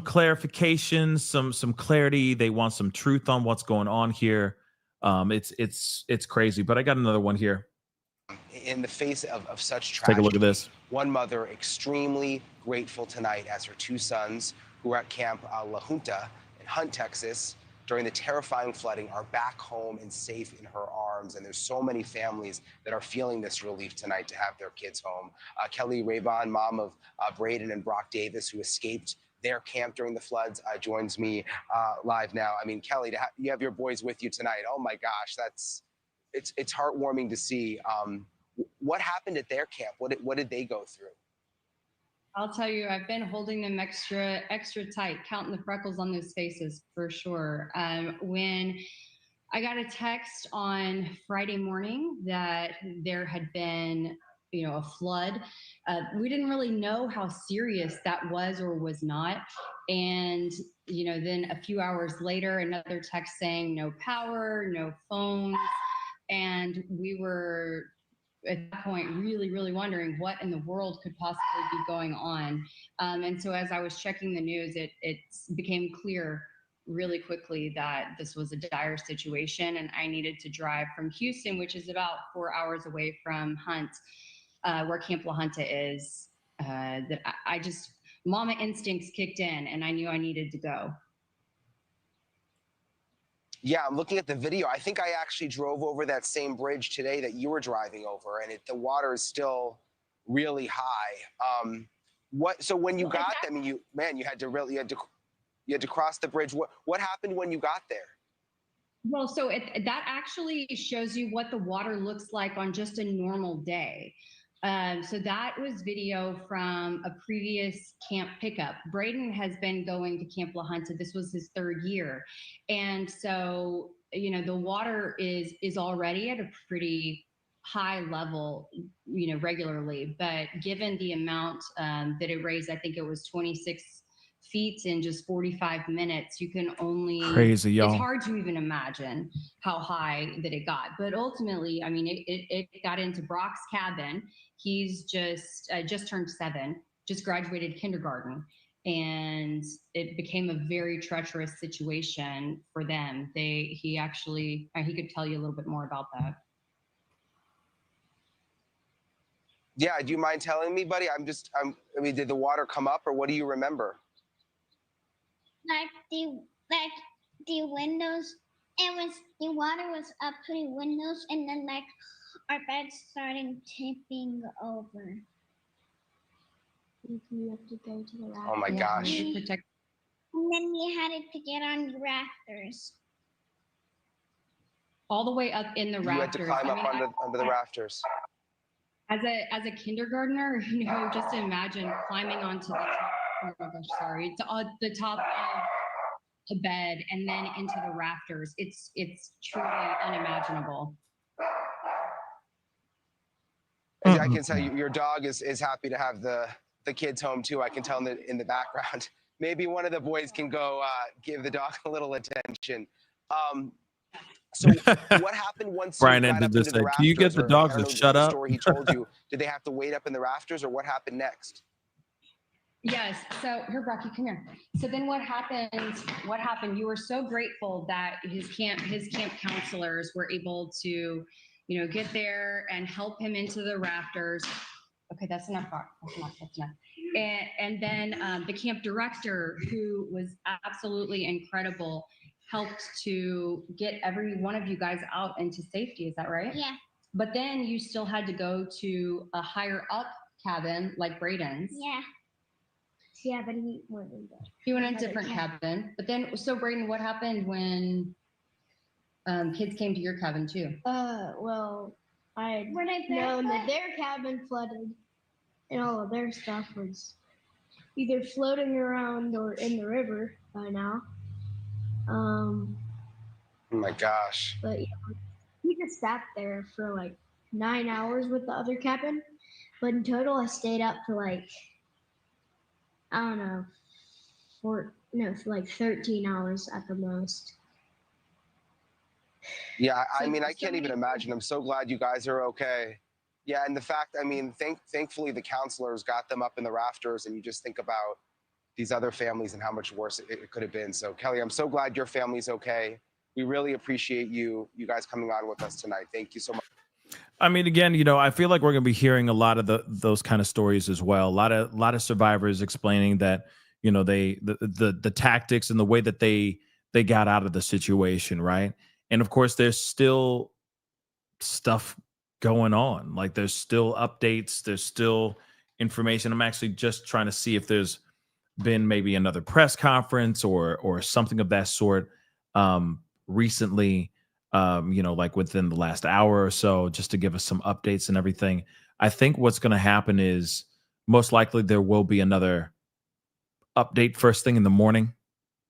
clarification, some clarity. They want some truth on what's going on here. It's crazy. But I got another one here. In the face of such tragedy, take a look at this. One mother extremely grateful tonight as her two sons, who were at Camp La Junta in Hunt, Texas, during the terrifying flooding, are back home and safe in her arms. And there's so many families that are feeling this relief tonight to have their kids home. Kelly Raybon, mom of Braden and Brock Davis, who escaped their camp during the floods, joins me live now. I mean, Kelly, you have your boys with you tonight. Oh my gosh, it's heartwarming to see. What happened at their camp? What did they go through? I'll tell you, I've been holding them extra tight, counting the freckles on those faces for sure. When I got a text on Friday morning that there had been, a flood, we didn't really know how serious that was or was not. And, then a few hours later, another text saying no power, no phones. And we were at that point really, really wondering what in the world could possibly be going on. And so as I was checking the news, it became clear really quickly that this was a dire situation, and I needed to drive from Houston, which is about 4 hours away from Hunt, where Camp La Junta is. That I just, mama instincts kicked in, and I knew I needed to go. Yeah, I'm looking at the video. I think I actually drove over that same bridge today that you were driving over, and the water is still really high. So when you got there, I mean, you had to cross the bridge. What happened when you got there? Well, so that actually shows you what the water looks like on just a normal day. So that was video from a previous camp pickup. Braden has been going to Camp La Junta. This was his third year. And so, the water is already at a pretty high level, regularly. But given the amount that it raised, I think it was 26 feet in just 45 minutes, you can only crazy, y'all. It's hard to even imagine how high that it got. But ultimately, I mean, it got into Brock's cabin. He's just turned 7, just graduated kindergarten, and it became a very treacherous situation for them. He could tell you a little bit more about that. Yeah, do you mind telling me, buddy? I mean, did the water come up, or what do you remember? Like the windows, the water was up to the windows, and then like our bed started tipping over. You have to go to the rafters. Oh my gosh. And then we had to get on the rafters. All the way up in the rafters. You had to climb up under the rafters. As a kindergartner, just imagine climbing onto the top. Oh my gosh, sorry. The top of a bed and then into the rafters. It's truly unimaginable. I can tell you, your dog is happy to have the kids home too. I can tell in the background. Maybe one of the boys can go give the dog a little attention. So what happened once Brian you got up ended into this. the rafters? Can you get the dogs to shut up? Story he told you. Did they have to wait up in the rafters, or what happened next? Yes. So here, Brocky, come here. So then what happened? You were so grateful that his camp counselors were able to, get there and help him into the rafters. Okay, that's enough. That's enough. And then the camp director, who was absolutely incredible, helped to get every one of you guys out into safety. Is that right? Yeah. But then you still had to go to a higher up cabin like Braden's. Yeah. Yeah, but he went in there. He went in a different cabin. But then, so Braden, what happened when kids came to your cabin too? Well, I known that their cabin flooded and all of their stuff was either floating around or in the river by now. Oh my gosh. But yeah, we just sat there for like 9 hours with the other cabin. But in total, I stayed up for like, I don't know, for like 13 hours at the most. Yeah, I mean, I can't even imagine. I'm so glad you guys are okay. Yeah, and the fact, I mean, thankfully the counselors got them up in the rafters, and you just think about these other families and how much worse it could have been. So Kelly, I'm so glad your family's okay. We really appreciate you guys coming on with us tonight. Thank you so much. I mean, again, I feel like we're going to be hearing a lot of those kind of stories as well. A lot of survivors explaining that, the tactics and the way that they got out of the situation, right? And of course, there's still stuff going on. Like there's still updates, there's still information. I'm actually just trying to see if there's been maybe another press conference or something of that sort recently, like within the last hour or so, just to give us some updates and everything. I think what's going to happen is most likely there will be another update first thing in the morning,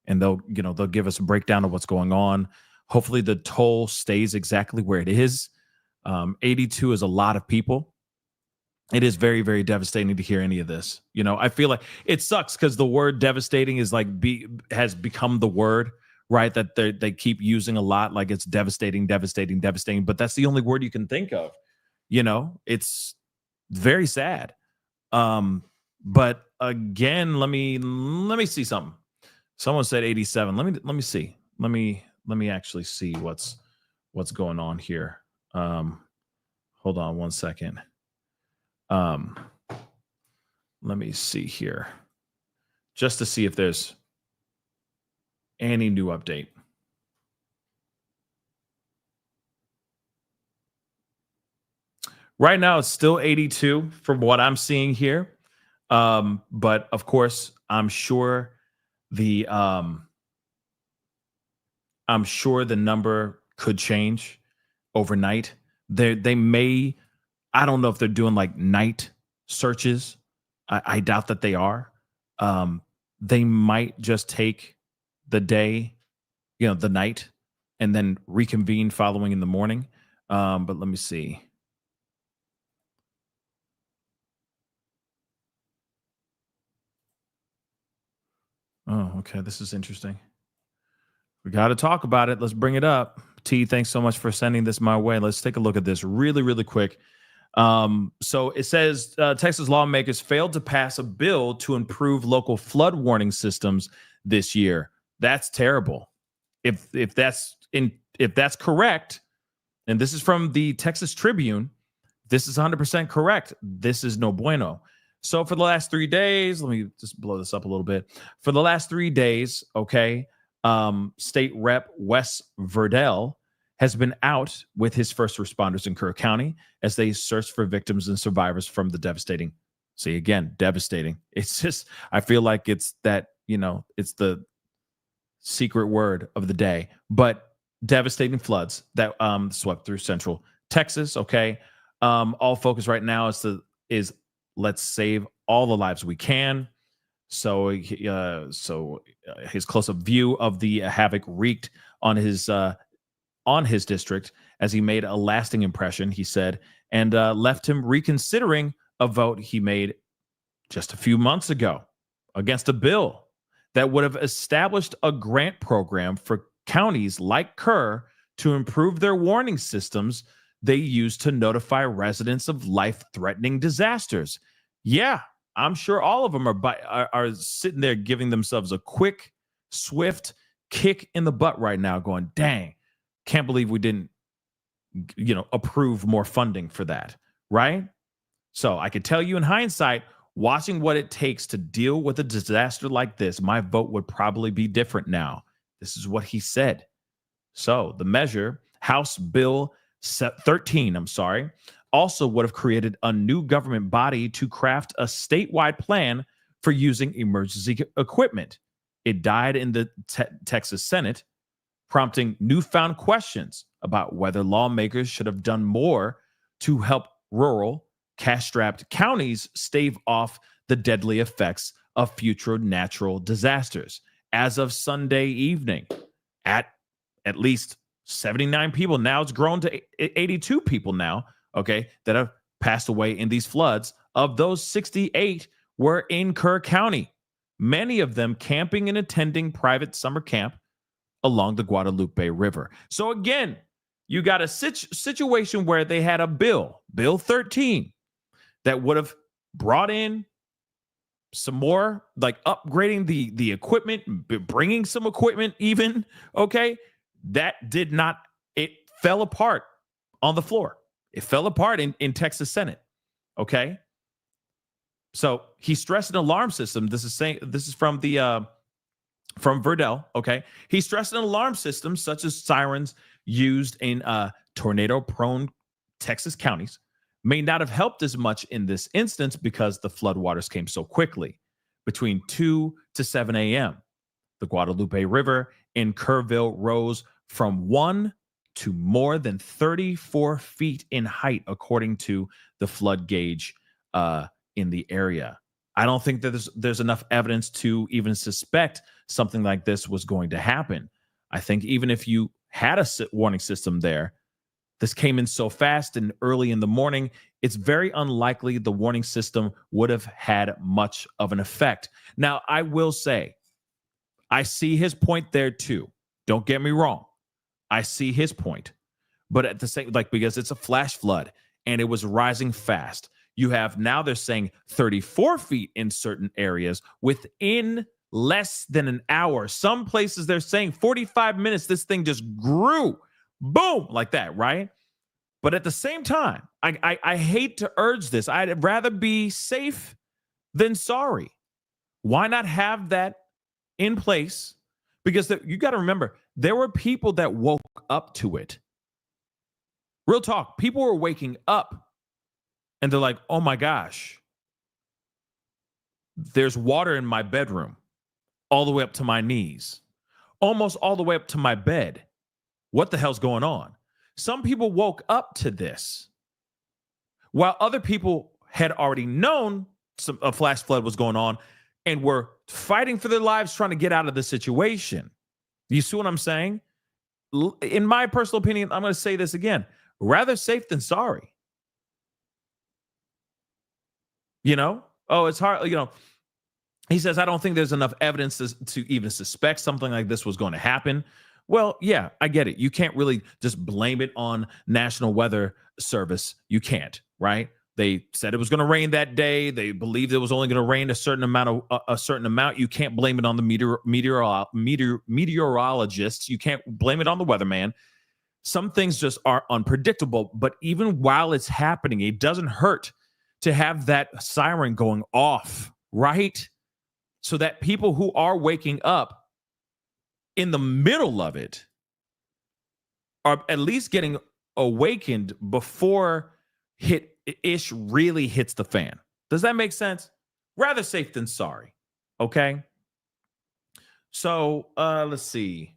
and they'll give us a breakdown of what's going on. Hopefully the toll stays exactly where it is. 82 is a lot of people. It is very, very devastating to hear any of this. I feel like it sucks because the word devastating is has become the word, right? That they keep using a lot. Like it's devastating, devastating, devastating. But that's the only word you can think of. It's very sad. But again, let me see something. Someone said 87. Let me see. Let me actually see what's going on here. Hold on one second. Let me see here, just to see if there's any new update. Right now, it's still 82 from what I'm seeing here. But of course, I'm sure the number could change overnight. They may, I don't know if they're doing like night searches. I doubt that they are. They might just take the day, the night, and then reconvene following in the morning. But let me see. Oh, okay. This is interesting. We got to talk about it. Let's bring it up. T, thanks so much for sending this my way. Let's take a look at this really, really quick. So it says Texas lawmakers failed to pass a bill to improve local flood warning systems this year. That's terrible. If that's correct, and this is from the Texas Tribune, this is 100% correct. This is no bueno. So for the last 3 days, let me just blow this up a little bit. For the last 3 days, okay, State Rep Wes Verdell has been out with his first responders in Kerr County as they search for victims and survivors from the devastating. See, again, devastating. It's just, I feel like it's that, it's the secret word of the day, but devastating floods that swept through central Texas. Okay. All focus right now is let's save all the lives we can. So his close-up view of the havoc wreaked on his district as he made a lasting impression, he said, and left him reconsidering a vote he made just a few months ago against a bill that would have established a grant program for counties like Kerr to improve their warning systems they use to notify residents of life-threatening disasters. Yeah, I'm sure all of them are sitting there giving themselves a quick, swift kick in the butt right now, going, dang, can't believe we didn't, approve more funding for that, right? So I could tell you in hindsight, watching what it takes to deal with a disaster like this, my vote would probably be different now. This is what he said. So the measure, House Bill 13, also would have created a new government body to craft a statewide plan for using emergency equipment. It died in the Texas Senate, prompting newfound questions about whether lawmakers should have done more to help rural, cash-strapped counties stave off the deadly effects of future natural disasters. As of Sunday evening, at least 79 people, now it's grown to 82 people now, okay, that have passed away in these floods. Of those, 68 were in Kerr County, many of them camping and attending private summer camp along the Guadalupe River. So again, you got a situation where they had a bill 13, that would have brought in some more, like upgrading the equipment, bringing some equipment even, okay? That did not, it fell apart on the floor. It fell apart in Texas Senate, okay? So he stressed an alarm system. This is from the from Verdell, okay? He stressed an alarm system such as sirens used in tornado-prone Texas counties may not have helped as much in this instance because the floodwaters came so quickly. Between 2 to 7 a.m., the Guadalupe River in Kerrville rose from 1 to more than 34 feet in height, according to the flood gauge in the area. I don't think that there's enough evidence to even suspect something like this was going to happen. I think even if you had a warning system there, this came in so fast and early in the morning, it's very unlikely the warning system would have had much of an effect. Now, I will say, I see his point there too. Don't get me wrong. I see his point. But at the same, because it's a flash flood and it was rising fast. You have now they're saying 34 feet in certain areas within less than an hour. Some places they're saying 45 minutes, this thing just grew. Boom, like that, right? But at the same time, I hate to urge this. I'd rather be safe than sorry. Why not have that in place? Because you got to remember, there were people that woke up to it. Real talk, people were waking up and they're like, oh my gosh, there's water in my bedroom all the way up to my knees, almost all the way up to my bed. What the hell's going on? Some people woke up to this, while other people had already known a flash flood was going on and were fighting for their lives trying to get out of the situation. You see what I'm saying? In my personal opinion, I'm going to say this again, rather safe than sorry. You know? Oh, it's hard, you know. He says, I don't think there's enough evidence to even suspect something like this was going to happen. Well, yeah, I get it. You can't really just blame it on National Weather Service. You can't, right? They said it was going to rain that day. They believed it was only going to rain a certain amount. You can't blame it on the meteorologists. You can't blame it on the weatherman. Some things just are unpredictable. But even while it's happening, it doesn't hurt to have that siren going off, right? So that people who are waking up in the middle of it are at least getting awakened before ish really hits the fan. Does that make sense? Rather safe than sorry. Okay. So let's see.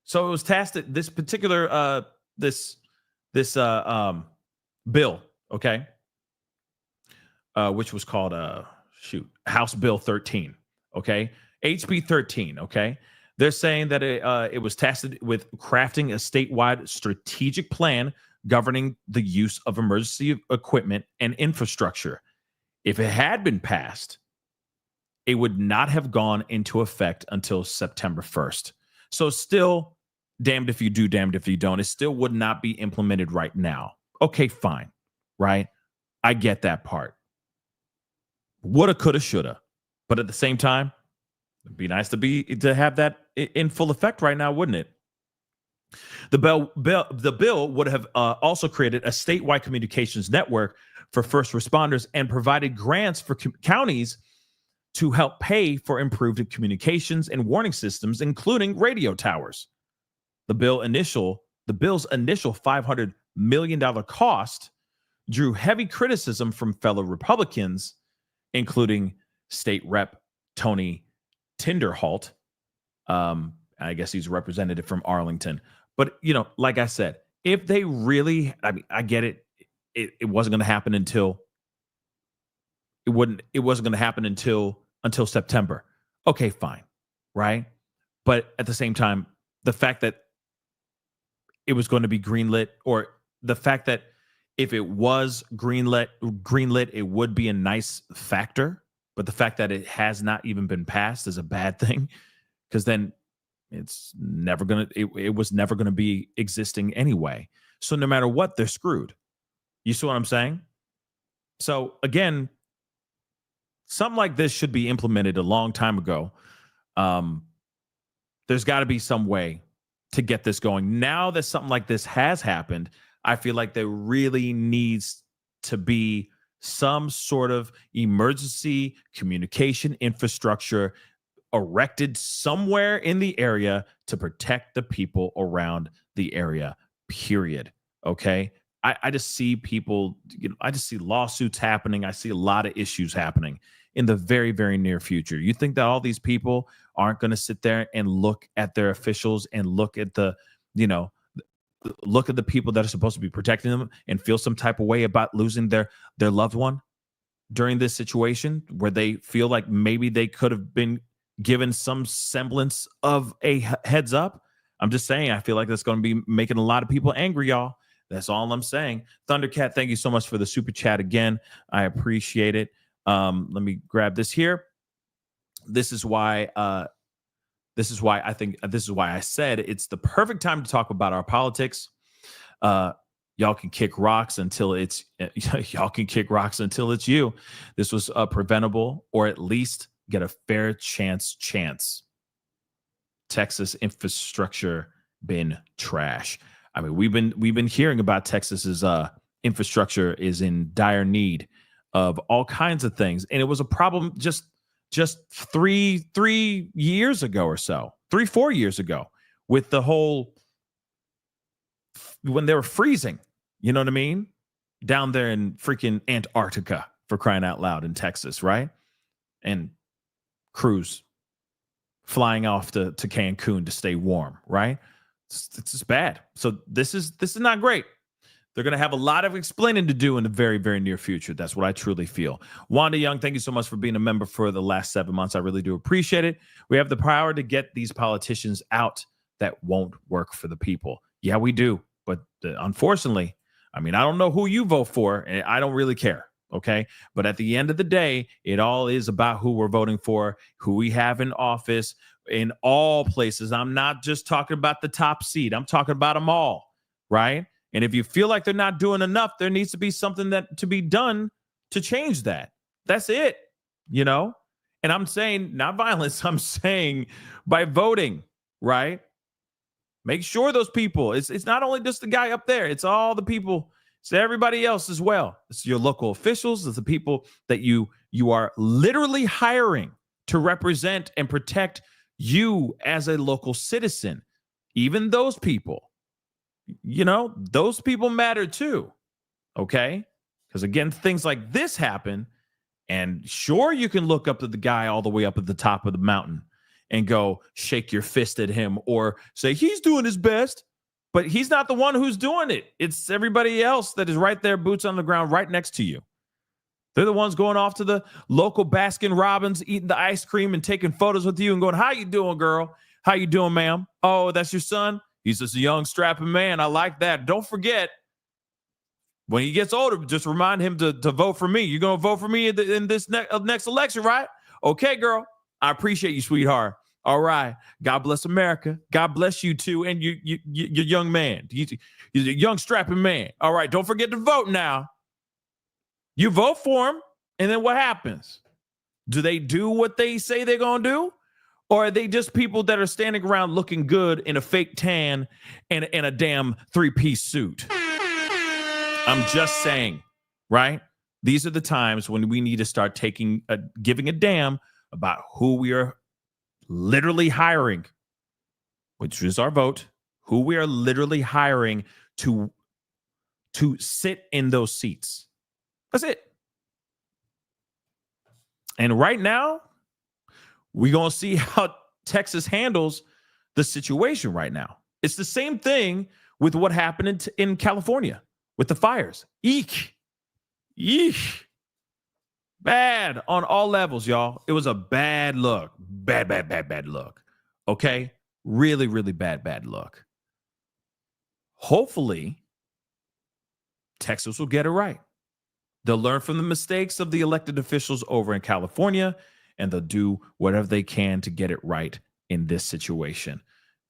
So it was tasked at this particular this bill, okay, which was called House Bill 13, okay, HB 13, okay. They're saying that it was tasked with crafting a statewide strategic plan governing the use of emergency equipment and infrastructure. If it had been passed, it would not have gone into effect until September 1st. So still, damned if you do, damned if you don't. It still would not be implemented right now. Okay, fine, right? I get that part. Woulda, coulda, shoulda. But at the same time, it'd be nice to have that in full effect right now, wouldn't it? The bill would have also created a statewide communications network for first responders and provided grants for counties to help pay for improved communications and warning systems, including radio towers. The bill's initial $500 million cost drew heavy criticism from fellow Republicans, including State Rep Tony Tinderholt. I guess he's a representative from Arlington. But, like I said, if they really, I get it. It wasn't going to happen until until September. Okay, fine. Right. But at the same time, the fact that it was going to be greenlit, or the fact that if it was greenlit, it would be a nice factor. But the fact that it has not even been passed is a bad thing, because then it's never going to, it was never going to be existing anyway. So no matter what, they're screwed. You see what I'm saying? So again, something like this should be implemented a long time ago. There's got to be some way to get this going. Now that something like this has happened, I feel like there really needs to be some sort of emergency communication infrastructure erected somewhere in the area to protect the people around the area, period. Okay? I just see people, I just see lawsuits happening. I see a lot of issues happening in the very, very near future. You think that all these people aren't going to sit there and look at their officials and look at the people that are supposed to be protecting them and feel some type of way about losing their loved one during this situation, where they feel like maybe they could have been given some semblance of a heads up? I'm just saying, I feel like that's going to be making a lot of people angry, y'all. That's all I'm saying. Thundercat, thank you so much for the super chat again. I appreciate it. Let me grab this here. This is why I said it's the perfect time to talk about our politics. Y'all can kick rocks until it's you. This was preventable, or at least get a fair chance. Texas infrastructure been trash. I mean, we've been hearing about Texas's infrastructure is in dire need of all kinds of things, and it was a problem just 3 years ago or so, 4 years ago, with the whole, when they were freezing, you know what I mean, down there in freaking Antarctica, for crying out loud, in Texas, right? And crews flying off to Cancun to stay warm, right? It's just bad. So this is not great. They're going to have a lot of explaining to do in the very, very near future. That's what I truly feel. Wanda Young, thank you so much for being a member for the last 7 months. I really do appreciate it. We have the power to get these politicians out that won't work for the people. Yeah, we do. But unfortunately, I mean, I don't know who you vote for, and I don't really care. Okay. But at the end of the day, it all is about who we're voting for, who we have in office in all places. I'm not just talking about the top seat. I'm talking about them all. Right. And if you feel like they're not doing enough, there needs to be something that to be done to change that. That's it. And I'm saying not violence. I'm saying by voting, right? Make sure those people, it's not only just the guy up there, it's all the people. It's everybody else as well. It's your local officials. It's the people that you are literally hiring to represent and protect you as a local citizen. Even those people, those people matter too. Okay? Because again, things like this happen. And sure, you can look up to the guy all the way up at the top of the mountain and go shake your fist at him or say he's doing his best. But he's not the one who's doing it. It's everybody else that is right there, boots on the ground, right next to you. They're the ones going off to the local Baskin Robbins, eating the ice cream and taking photos with you and going, how you doing, girl? How you doing, ma'am? Oh, that's your son? He's just a young, strapping man. I like that. Don't forget, when he gets older, just remind him to vote for me. You're going to vote for me in this next election, right? Okay, girl. I appreciate you, sweetheart. All right. God bless America. God bless you too. And you young man. You're a young strapping man. All right. Don't forget to vote now. You vote for him. And then what happens? Do they do what they say they're going to do? Or are they just people that are standing around looking good in a fake tan and a damn 3-piece suit? I'm just saying, right? These are the times when we need to start giving a damn about who we are literally hiring, which is our vote, who we are literally hiring to sit in those seats. That's it. And right now, we're going to see how Texas handles the situation right now. It's the same thing with what happened in California with the fires. Eek. Bad on all levels, y'all. It was a bad look. Bad look. Okay? Really, really bad look. Hopefully, Texas will get it right. They'll learn from the mistakes of the elected officials over in California, and they'll do whatever they can to get it right in this situation.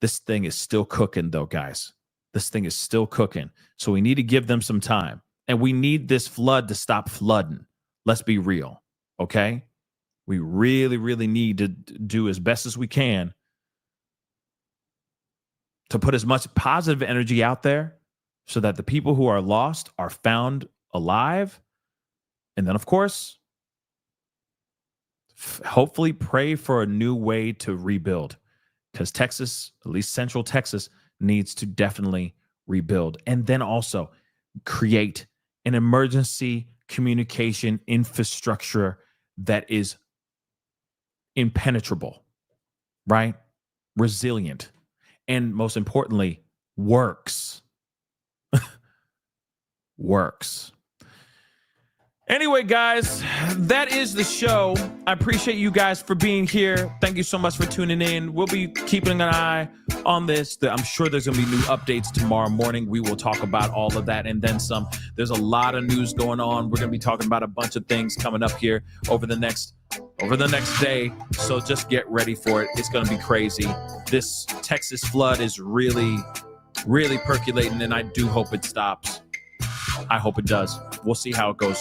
This thing is still cooking, though, guys. This thing is still cooking. So we need to give them some time. And we need this flood to stop flooding. Let's be real, okay? We really, really need to do as best as we can to put as much positive energy out there so that the people who are lost are found alive. And then, of course, hopefully pray for a new way to rebuild, because Texas, at least Central Texas, needs to definitely rebuild. And then also create an emergency communication infrastructure that is impenetrable, right? Resilient, and most importantly, works. Works. Anyway, guys, that is the show. I appreciate you guys for being here. Thank you so much for tuning in. We'll be keeping an eye on this. I'm sure there's going to be new updates tomorrow morning. We will talk about all of that and then some. There's a lot of news going on. We're going to be talking about a bunch of things coming up here over the next day. So just get ready for it. It's going to be crazy. This Texas flood is really, really percolating, and I do hope it stops. I hope it does. We'll see how it goes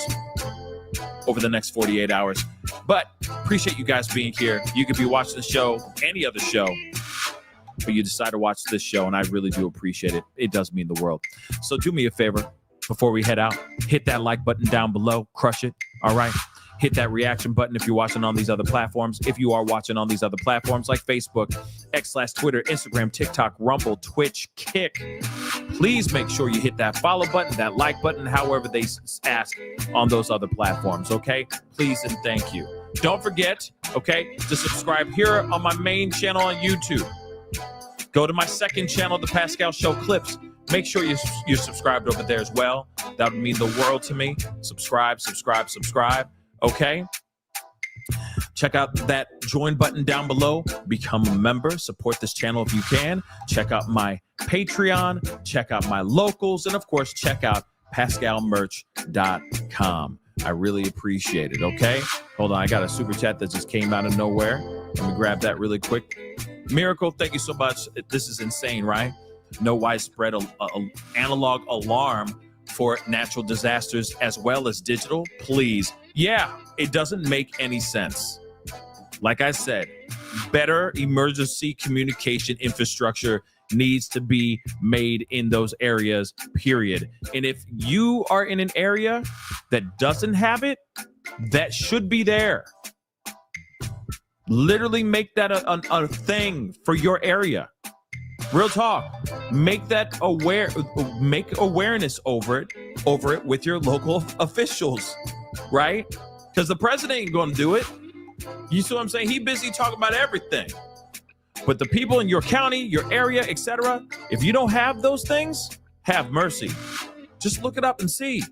over the next 48 hours. But appreciate you guys being here. You could be watching the show, any other show, but you decide to watch this show, and I really do appreciate it. It does mean the world. So do me a favor before we head out. Hit that like button down below. Crush it. All right. Hit that reaction button if you're watching on these other platforms. If you are watching on these other platforms like Facebook, X/Twitter, Instagram, TikTok, Rumble, Twitch, Kick, please make sure you hit that follow button, that like button, however they ask on those other platforms, okay? Please and thank you. Don't forget, okay, to subscribe here on my main channel on YouTube. Go to my second channel, The Pascal Show Clips. Make sure you're subscribed over there as well. That would mean the world to me. Subscribe. Okay, check out that join button down below. Become a member. Support this channel if you can. Check out my Patreon. Check out my locals. And, of course, check out pascalmerch.com. I really appreciate it, okay? Hold on. I got a super chat that just came out of nowhere. Let me grab that really quick. Miracle, thank you so much. This is insane, right? No widespread analog alarm for natural disasters as well as digital, please. Yeah, it doesn't make any sense. Like I said, better emergency communication infrastructure needs to be made in those areas, period. And if you are in an area that doesn't have it, that should be there. Literally make that a thing for your area. Real talk. Make awareness over it with your local officials, right? Because the president ain't going to do it. You see what I'm saying? He busy talking about everything. But the people in your county, your area, etc., if you don't have those things, have mercy. Just look it up and see.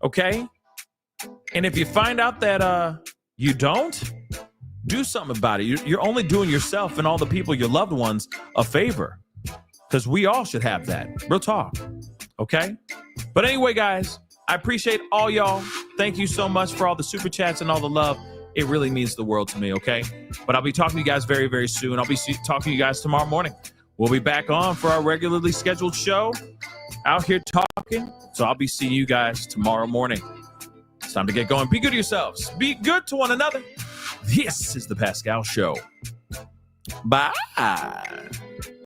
Okay? And if you find out that you don't, do something about it. You're only doing yourself and all the people, your loved ones, a favor. Because we all should have that. Real talk. Okay? But anyway, guys, I appreciate all y'all. Thank you so much for all the super chats and all the love. It really means the world to me, okay? But I'll be talking to you guys very, very soon. I'll be talking to you guys tomorrow morning. We'll be back on for our regularly scheduled show. Out here talking. So I'll be seeing you guys tomorrow morning. It's time to get going. Be good to yourselves. Be good to one another. This is The Pascal Show. Bye.